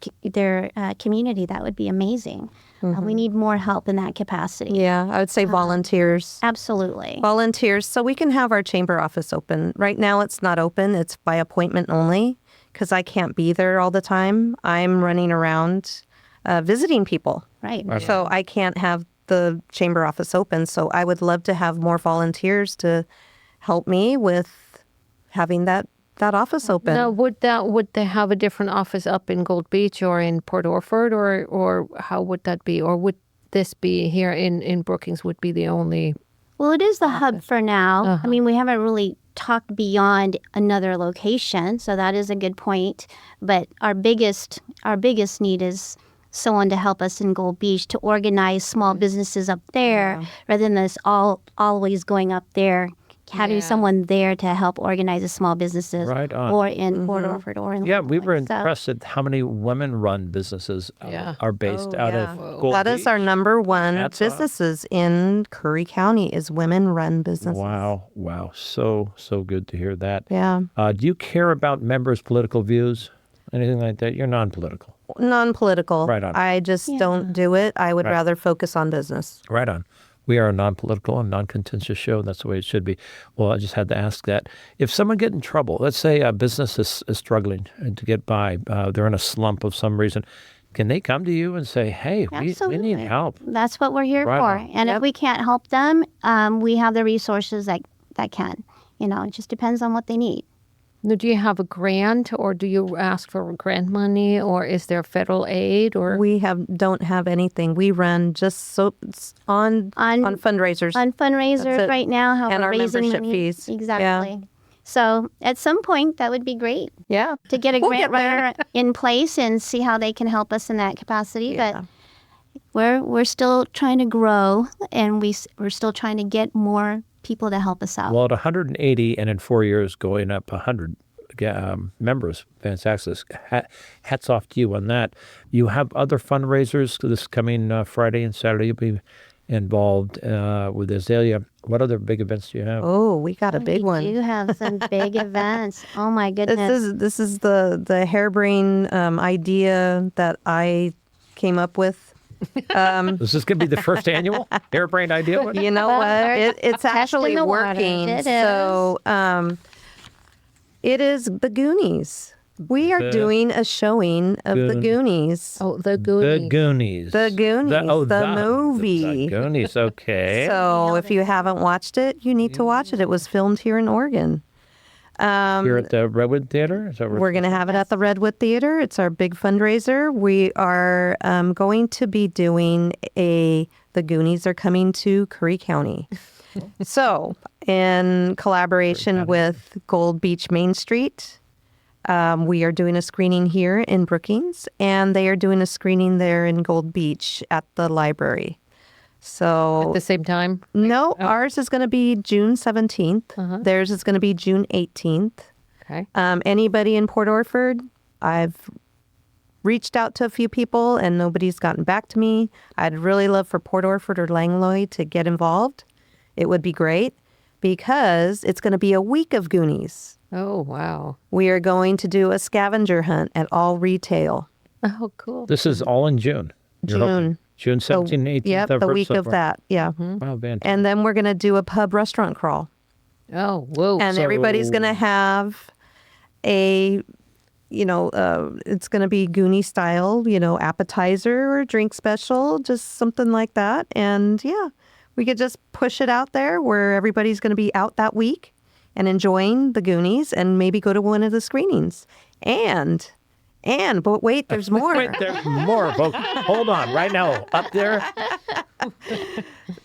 community, that would be amazing. We need more help in that capacity. Yeah, I would say volunteers. Absolutely. Volunteers, so we can have our chamber office open. Right now it's not open. It's by appointment only because I can't be there all the time. I'm running around visiting people. Right. So I can't have the chamber office open. So I would love to have more volunteers to help me with having that office open. Now, would they have a different office up in Gold Beach or in Port Orford, or how would that be? Or would this be here in Brookings would be the only? Well, it is the hub for now. I mean, we haven't really talked beyond another location, so that is a good point. But our biggest need is someone to help us in Gold Beach to organize small businesses up there, rather than us always going up there. Having someone there to help organize the small businesses, Right on. or in Port Orford, or in Yeah, we were Langlois. So- impressed at how many women-run businesses are based out of Gold That is our Beach. number one That's businesses in Curry County is women-run businesses. Wow. So good to hear that. Yeah. Do you care about members' political views? Anything like that? You're non-political. Non-political. Right on. I just don't do it. I would rather focus on business. Right on. We are a non-political and non-contentious show. That's the way it should be. Well, I just had to ask that. If someone get in trouble, let's say a business is struggling to get by, they're in a slump of some reason, can they come to you and say, hey, we Absolutely. need help? That's what we're here Right for. on. And if we can't help them, we have the resources that can. It just depends on what they need. Now, do you have a grant, or do you ask for grant money, or is there federal aid, or? We don't have anything. We run just on fundraisers. On That's fundraisers it. right now, how And we're our raising membership money. fees. Exactly. So at some point, that would be great Yeah. to get a We'll grant get there. writer in place and see how they can help us in that capacity. Yeah. But we're still trying to grow, and we're still trying to get more people to help us out. Well, at 180 and in 4 years going up 100 members, fantastic. Hats off to you on that. You have other fundraisers this coming Friday and Saturday. You'll be involved with Azalea. What other big events do you have? Oh, we got a big We one. do have some big events. Oh my goodness. This is the harebrained idea that I came up with. Is this going to be the first annual harebrained idea? You know what? It's actually the waters. working. It So it is the Goonies. We are doing a showing of the Goonies. Oh, the The Goonies. Goonies. The Goonies, the movie. The Goonies, okay. So if you haven't watched it, you need to watch it. It was filmed here in Oregon. Here at the Redwood Theater? Is that where We're going to have it at the Redwood Theater. It's our big fundraiser. We are going to be doing the Goonies are coming to Curry County. So in collaboration with Gold Beach Main Street, we are doing a screening here in Brookings, and they are doing a screening there in Gold Beach at the library. So At the same time? no, ours is going to be June 17th. Theirs is going to be June 18th. Okay. Anybody in Port Orford, I've reached out to a few people and nobody's gotten back to me. I'd really love for Port Orford or Langlois to get involved. It would be great because it's going to be a week of Goonies. Oh, wow. We are going to do a scavenger hunt at all retail. Oh, cool. This is all in June. You're hoping. June. June 17th, 18th. Yep, I've the heard week so of far. that. Yeah. Wow, fantastic. And then we're going to do a pub restaurant crawl. Oh, whoa. And everybody's going to have it's going to be Goonie style, appetizer or drink special, just something like that. And yeah, we could just push it out there where everybody's going to be out that week and enjoying the Goonies and maybe go to one of the screenings. But wait, there's more. Wait, there's more, folks. Hold on. Right now, up there.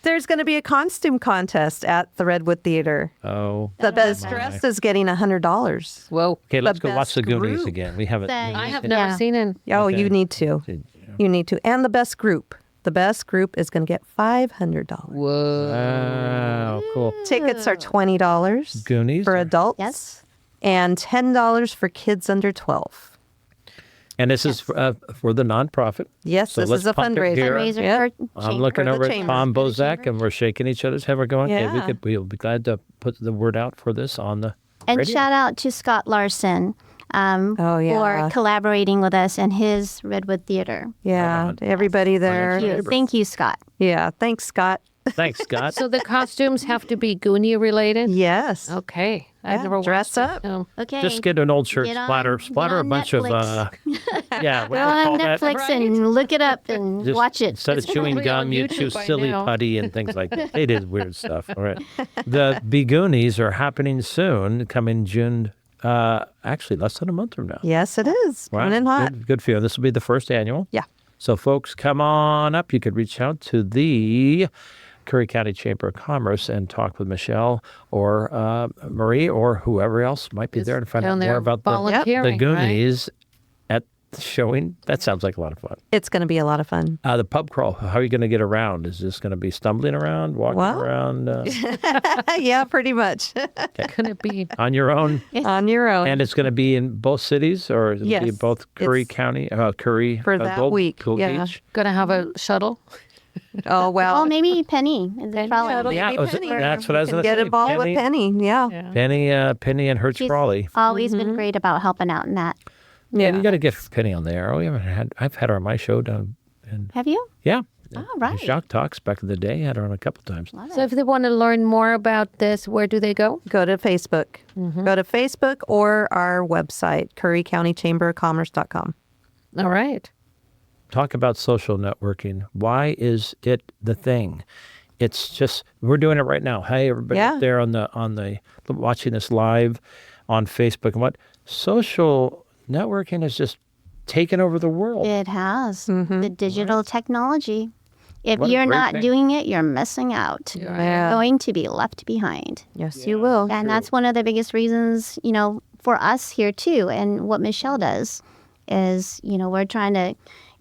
There's going to be a costume contest at the Redwood Theater. Oh. The best dressed is getting $100. Whoa. Okay, let's go watch best the Goonies group. again. We haven't. Thanks. I have Yeah. never seen it. Oh, Okay. you need to. You need to. And the best group. The best group is going to get $500. Whoa. Wow, cool. Tickets are $20 Goonies? for adults. Yes. and $10 for kids under 12. And this is for the nonprofit. Yes, So this let's is a pump it fundraiser. here. Fundraiser Yep. for I'm chamber. looking For the over at chamber. Tom For the Bozak, chamber. and we're shaking each other's head. We're going, Yeah. we'll be glad to put the word out for this on the And radio. shout out to Scott Larson Oh, yeah. for collaborating with us and his Redwood Theater. Yeah, everybody there. Thank you. Thank you, Scott. Yeah, thanks, Scott. Thanks, Scott. So the costumes have to be Goonie related? Yes. Okay. I've Yeah, never dress watched it. up. Okay. Just get an old shirt, Get on- splatter get a on bunch of, Netflix. yeah, what do Go you on call that? Netflix and look it up and Just watch it. Instead of It's chewing probably gum, on you YouTube chew by silly now. putty and things like that. They did weird stuff. All right. The Begoonies are happening soon, coming June, actually less than a month from now. Yes, it is. Wow. Coming in hot. Good for you. This will be the first annual. Yeah. So, folks, come on up. You could reach out to the Curry County Chamber of Commerce and talk with Michelle or Marie or whoever else might be there and find out down more there about the volunteering, Goonies at the showing. That sounds like a lot of fun. It's going to be a lot of fun. The pub crawl, how are you going to get around? Is this going to be stumbling around, walking Well. around Yeah, pretty much. Can it be? on your own? On your own. And it's going to be in both cities, or is it going to be Yes, both Curry it's County, Curry for that Gold, week, Gold yeah. Beach? Gonna have a shuttle? Oh, well. Oh, maybe Penny. Is it trolley? It'll Yeah, be was it- Penny. that's what I was You going can to get say. involved with Penny. Yeah. Penny and her She's trolley. always been great about helping out in that. Yeah, you got to get Penny on there. I've had her on my show down. And Have you? yeah. Oh, right. Jacques Talks back in the day. Had her on a couple times. So if they want to learn more about this, where do they go? Go to Facebook. Go to Facebook or our website, currycountychamberofcommerce.com. All right. Talk about social networking. Why is it the thing? It's just we're doing it right now. Hey, everybody Yeah. up there on the watching this live on Facebook and what social networking has just taken over the world. It has. The digital technology. If What a you're great not thing. doing it, you're missing out. You're Yeah. going to be left behind. Yes, you will. And that's one of the biggest reasons, for us here too. And what Michelle does is, we're trying to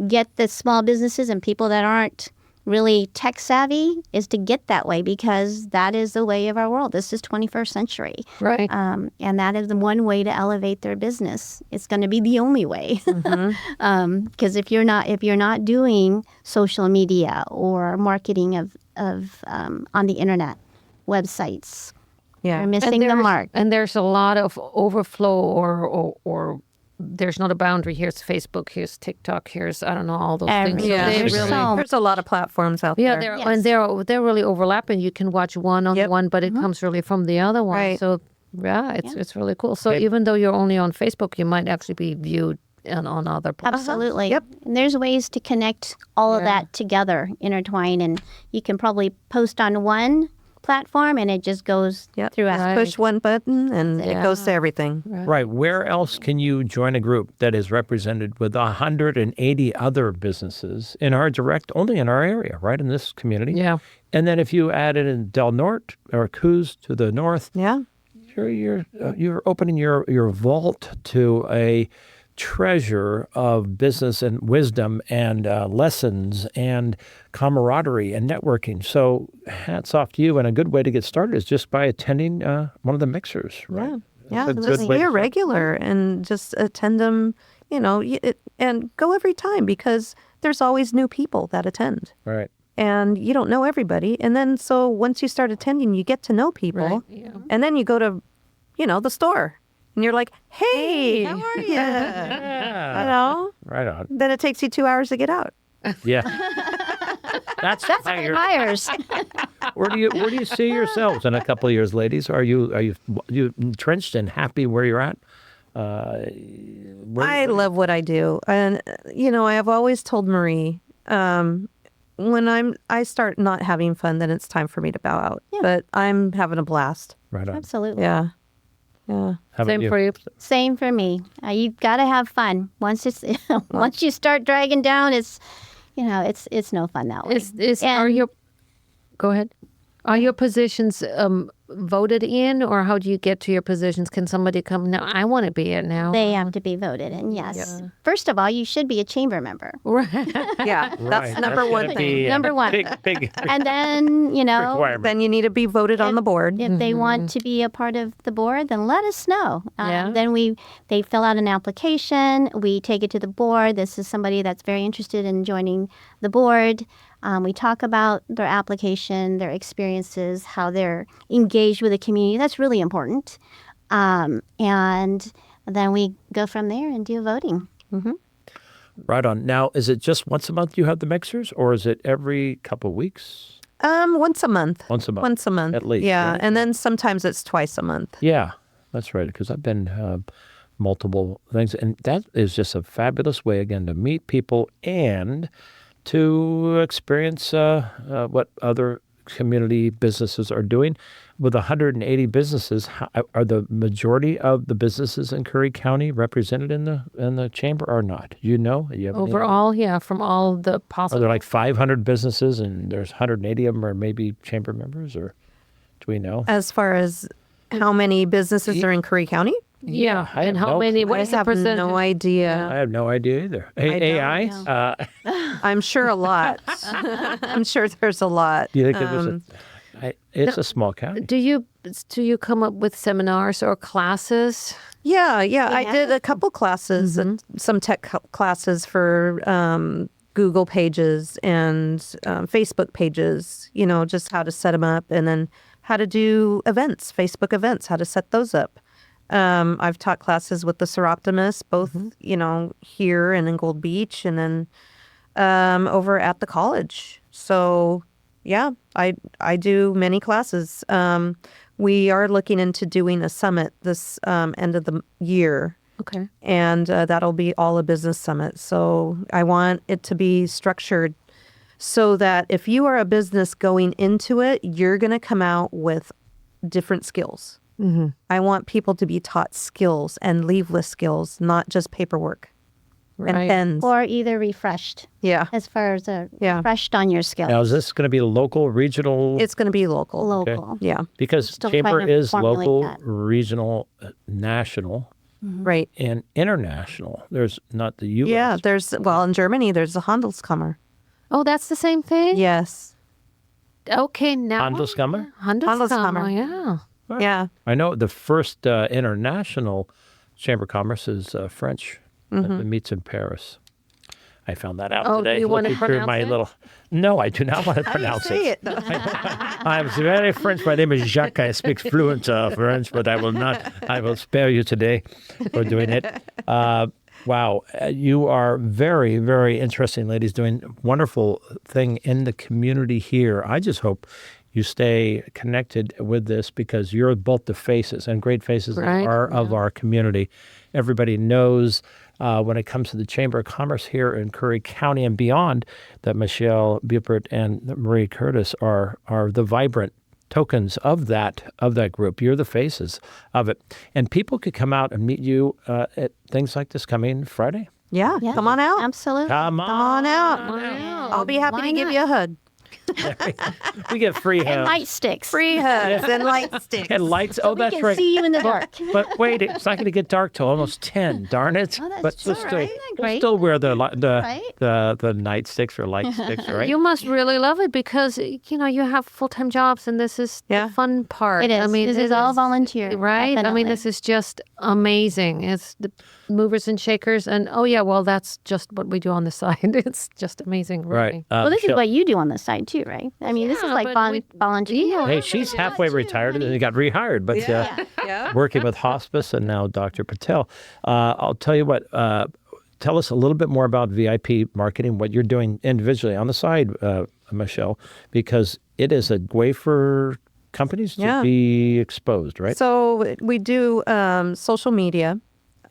get the small businesses and people that aren't really tech savvy is to get that way because that is the way of our world. This is 21st century. Right. And that is the one way to elevate their business. It's going to be the only way. Because if you're not doing social media or marketing of on the internet, websites, Yeah. you're missing the mark. And there's a lot of overflow or there's not a boundary. Here's Facebook, here's TikTok, here's, I don't know, all those things. So Yeah, they there's really, so There's a lot of platforms out yeah, there. and they're really overlapping. You can watch one on Yep. one, but it comes really from the other one. Right. So yeah, it's really cool. So even though you're only on Facebook, you might actually be viewed on other platforms. Absolutely. Yep. And there's ways to connect all of that together, intertwine, and you can probably post on one platform and it just goes Yep. throughout. Right. Push one button and it goes to everything. Right. Where else can you join a group that is represented with 180 other businesses in our only in our area, right, in this community? Yeah. And then if you added in Del Norte or Coos to the north, Yeah. you're opening your vault to a treasure of business and wisdom and lessons and camaraderie and networking. So hats off to you. And a good way to get started is just by attending one of the mixers, right? Yeah. That's a Just good way be to a regular and just attend them, and go every time because there's always new people that attend. Right. And you don't know everybody. And then so once you start attending, you get to know people. Right. Yeah. And then you go to, the store. And you're like, hey, how are you? Right on. Then it takes you 2 hours to get out. Yeah. That's how you're- Buyers. Where do you see yourselves in a couple of years, ladies? Are you entrenched and happy where you're at? I love what I do. And, I have always told Marie, when I start not having fun, then it's time for me to bow out. Yeah. But I'm having a blast. Right on. Absolutely. Yeah. Yeah. How about Same for you. Same for me. You've got to have fun. Once you start dragging down, it's no fun that way. Are And- your go ahead? Are your positions voted in, or how do you get to your positions? Can somebody come now? I want to be it now. They have to be voted in, yes. First of all, you should be a chamber member. Right. Yeah, that's number one thing. Number one. Big And then, requirement. Then you need to be voted on the board. if they want to be a part of the board, then let us know. Yeah. Then they fill out an application. We take it to the board. This is somebody that's very interested in joining the board. We talk about their application, their experiences, how they're engaged with the community. That's really important. And then we go from there and do voting. Right on. Now, is it just once a month you have the mixers, or is it every couple of weeks? Once a month. Once a month. Once a month. At least, Yeah, right? and then sometimes it's twice a month. Yeah, that's right. Because I've been multiple things, and that is just a fabulous way again to meet people and to experience what other community businesses are doing. With 180 businesses, are the majority of the businesses in Curry County represented in the chamber or not? You know? You have any- Overall, yeah, from all the Are possible. there like 500 businesses and there's 180 of them are maybe chamber members, or do we know? As far as how many businesses are in Curry County? Yeah, I and have how no many? clue. What I is the have percentage? no idea. I have no idea either. AI? I'm sure a lot. I'm sure there's a lot. Do you think it's a small county? Do you come up with seminars or classes? Yeah. I did a couple classes, some tech classes for Google pages and Facebook pages, just how to set them up, and then how to do events, Facebook events, how to set those up. I've taught classes with the Seroptimists, both, here and in Gold Beach, and then over at the college. So, yeah, I do many classes. We are looking into doing a summit this end of the year. Okay. And that'll be all a business summit. So I want it to be structured so that if you are a business going into it, you're going to come out with different skills. Mm-hmm. I want people to be taught skills and leave with skills, not just paperwork and Right. pens. Or either refreshed, Yeah. as far as Yeah. refreshed on your skills. Now, is this going to be local, regional? It's going to be local. Local. Yeah. Because Still chamber trying to is formulate local, that. regional, national, Right. and international. There's not the U.S. Yeah. In Germany, there's the Handelskammer. Oh, that's the same thing? Yes. Okay, now. Handelskammer? Handelskammer, yeah. Yeah. I know the first international chamber of commerce is French. It meets in Paris. I found that out Oh, do today. you wanna looking through pronounce my it? little. No, I do not want to pronounce it. though. I'm very French. My name is Jacques. I speak fluent French, but I will not. I will spare you today for doing it. Wow, you are very, very interesting, ladies, doing wonderful thing in the community here. I just hope you stay connected with this because you're both the faces and great faces Right, of our community. Everybody knows when it comes to the Chamber of Commerce here in Curry County and beyond that Michelle Bupert and Marie Curtis are the vibrant tokens of that group. You're the faces of it. And people could come out and meet you at things like this coming Friday. Yeah. Yeah. Come on out. Absolutely. Come Come on out. Wow. I'll be happy Why to give not? you a hug. We get free And hugs. light sticks. Free hugs and light sticks. And lights. Oh, We that's can right. see you in the dark. But wait, it's not going to get dark till almost 10. Darn it! Oh, that's but true, we'll right? still, Isn't that we'll great? still wear the Right? the nightsticks or light sticks, right? You must really love it because, you have full-time jobs and this is Yeah. the fun part. It is. I mean, This it is all volunteer. Right? I Definitely. mean, this is just amazing. It's the movers and shakers. And, that's just what we do on the side. It's just amazing, really. Right. Well, this is Michelle- what you do on the side too, right? I mean, this is Yeah, like but we- volunteer. Hey, she's halfway retired and got rehired, but Yeah. working with hospice and now Dr. Patel. I'll tell you what. Tell us a little bit more about VIP marketing, what you're doing individually on the side, Michelle, because it is a way for companies to Yeah. be exposed, right? So we do social media,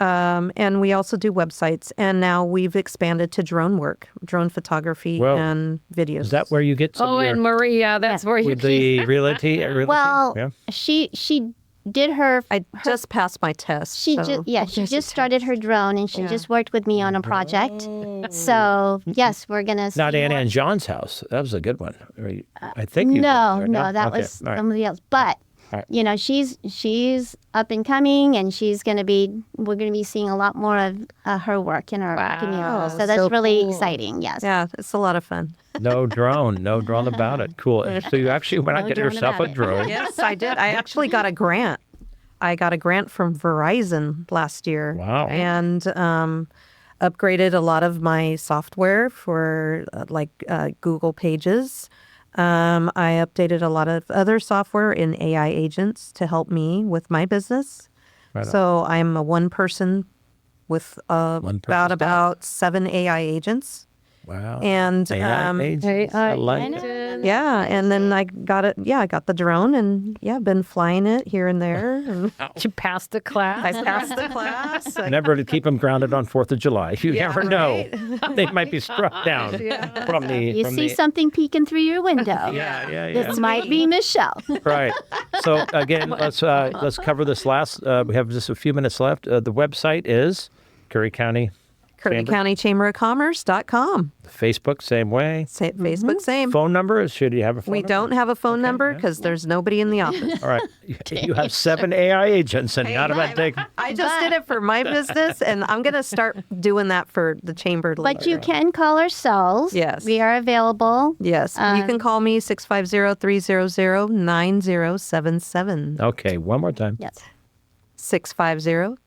and we also do websites. And now we've expanded to drone photography Well, and videos. Is that where you get some Oh, of your, and Maria, that's where you with the realty? Well, yeah. she did her. I just passed my test. She so- just started her drone, and she just worked with me on a project. So yes, we're gonna. Not see Anna more- and John's house. That was a good one. I think you did, No, or no, that Okay, was all right. somebody else. But All right. you know, she's up and coming, and we're going to be seeing a lot more of her work in our community. So that's so really cool. exciting. Yes. Yeah, it's a lot of fun. No drone about it. Cool. So you actually went out and No get drone yourself a about it. drone. Yes, I did. I actually got a grant. I got a grant from Verizon last year. Wow. And upgraded a lot of my software for Google Pages. I updated a lot of other software in AI agents to help me with my business. Right on. So I'm a one person with One-person about 7 AI agents. Wow. And AI agents. I like it. yeah, and then I got it. Yeah, I got the drone, and been flying it here and there. And You passed the class. I passed the class. Never to keep them grounded on 4th of July. You never know. right? They might be struck down from the. You from see the, something peeking through your window. Yeah. This might be Michelle. Right. So again, let's cover this last. We have just a few minutes left. The website is Curry County. CurryCountyChamberOfCommerce.com. Facebook, same way. Facebook, same. Phone number? Should you have a phone We number? don't have a phone number because there's nobody in the office. All right. You have 7 AI agents, and not about take. I just did it for my business, and I'm going to start doing that for the chamber. But you can call our cells. Yes. We are available. Yes, you can call me 650-300-9077. Okay, one more time. Yes. 650-300-9077.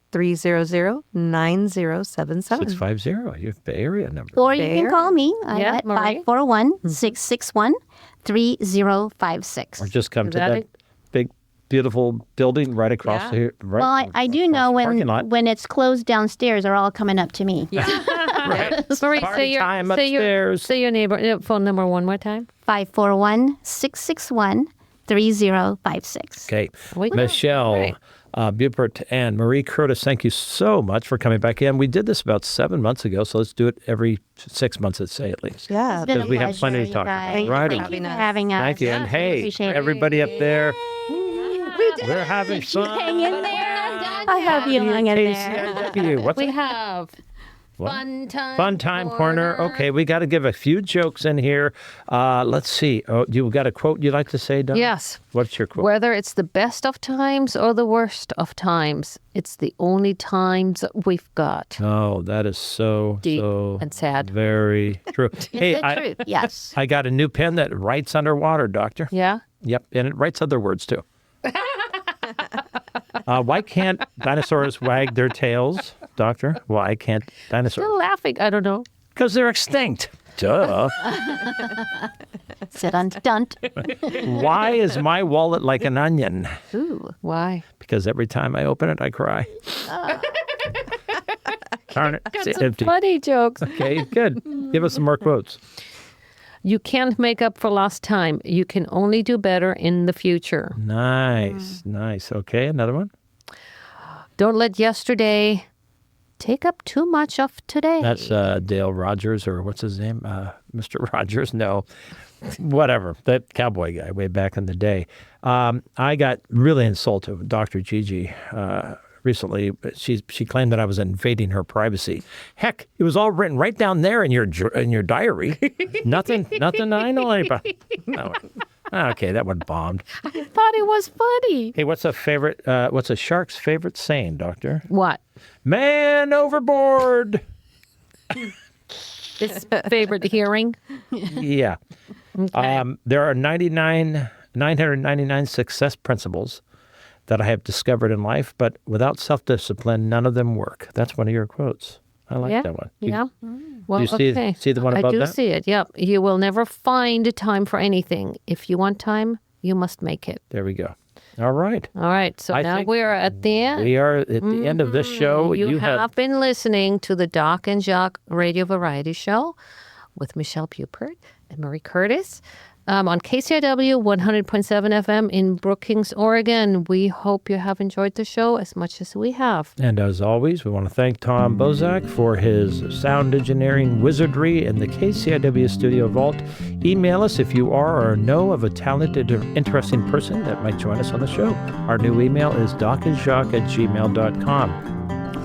650. Your Bay Area number. Or you There. can call me Yeah, at Marie. 541-661-3056. Or just come to that that it? big, beautiful building right across Yeah. here. Right, Well, I do across know the parking lot. when it's closed downstairs, they're all coming up to me. Right. Marie, Party time say upstairs. your neighbor phone number one more time. 541-661-3056. Okay. Wait. Michelle Right. Bupert and Marie Curtis, thank you so much for coming back in. We did this about 7 months ago, so let's do it every 6 months, let's say at least. Yeah. It's been a Because we have plenty to pleasure, talk you about. guys. Right. Thank you for having us. Thank you. And hey, Appreciate it. everybody up there, we're having fun. Hang in there. I have you hang in there. KCIW. What's We it? have What? Fun Time corner. Okay, we got to give a few jokes in here. Let's see. Oh, you got a quote you'd like to say, Don? Yes. What's your quote? Whether it's the best of times or the worst of times, it's the only times that we've got. Oh, that is so Deep so and sad. Very true. Hey, The truth. Yes. I got a new pen that writes underwater, Doctor. Yeah? Yep, and it writes other words too. Why can't dinosaurs wag their tails, Doctor? Why can't dinosaurs? Still laughing. I don't know. Because they're extinct. Duh. Sit on dunt. Why is my wallet like an onion? Ooh. Why? Because every time I open it, I cry. Darn it. It's empty. Funny jokes. Okay, good. Give us some more quotes. You can't make up for lost time. You can only do better in the future. Nice, nice. Okay, another one. Don't let yesterday take up too much of today. That's Dale Rogers, or what's his name? Mr. Rogers? No, whatever. That cowboy guy way back in the day. I got really insulted with Dr. Gigi recently. She claimed that I was invading her privacy. Heck, it was all written right down there in your diary. nothing I know about. No. Okay, that one bombed. I thought it was funny. Hey, what's a shark's favorite saying, Doctor? What? Man overboard. His favorite hearing? Yeah. There are 999 success principles that I have discovered in life, but without self-discipline, none of them work. That's one of your quotes. I like that one. Yeah. Well, do you okay. see the one above I do that? see it. Yep. You will never find time for anything. If you want time, you must make it. There we go. All right. All right. So I now think we're at the end. We are at the end of this show. You have been listening to the Doc and Jacques Radio Variety Show with Michelle Bupert and Marie Curtis on KCIW 100.7 FM in Brookings, Oregon. We hope you have enjoyed the show as much as we have. And as always, we want to thank Tom Bozak for his sound engineering wizardry in the KCIW Studio Vault. Email us if you are or know of a talented or interesting person that might join us on the show. Our new email is docandjacques@gmail.com.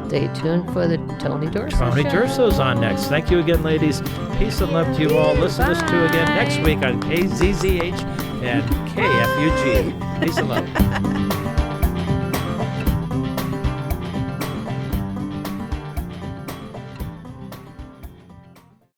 Stay tuned for the Tony Durso Tony Show. Durso's on next. Thank you again, ladies. Peace and love to you all. Listen to us to again next week on KZZH and KFUG. Peace and love.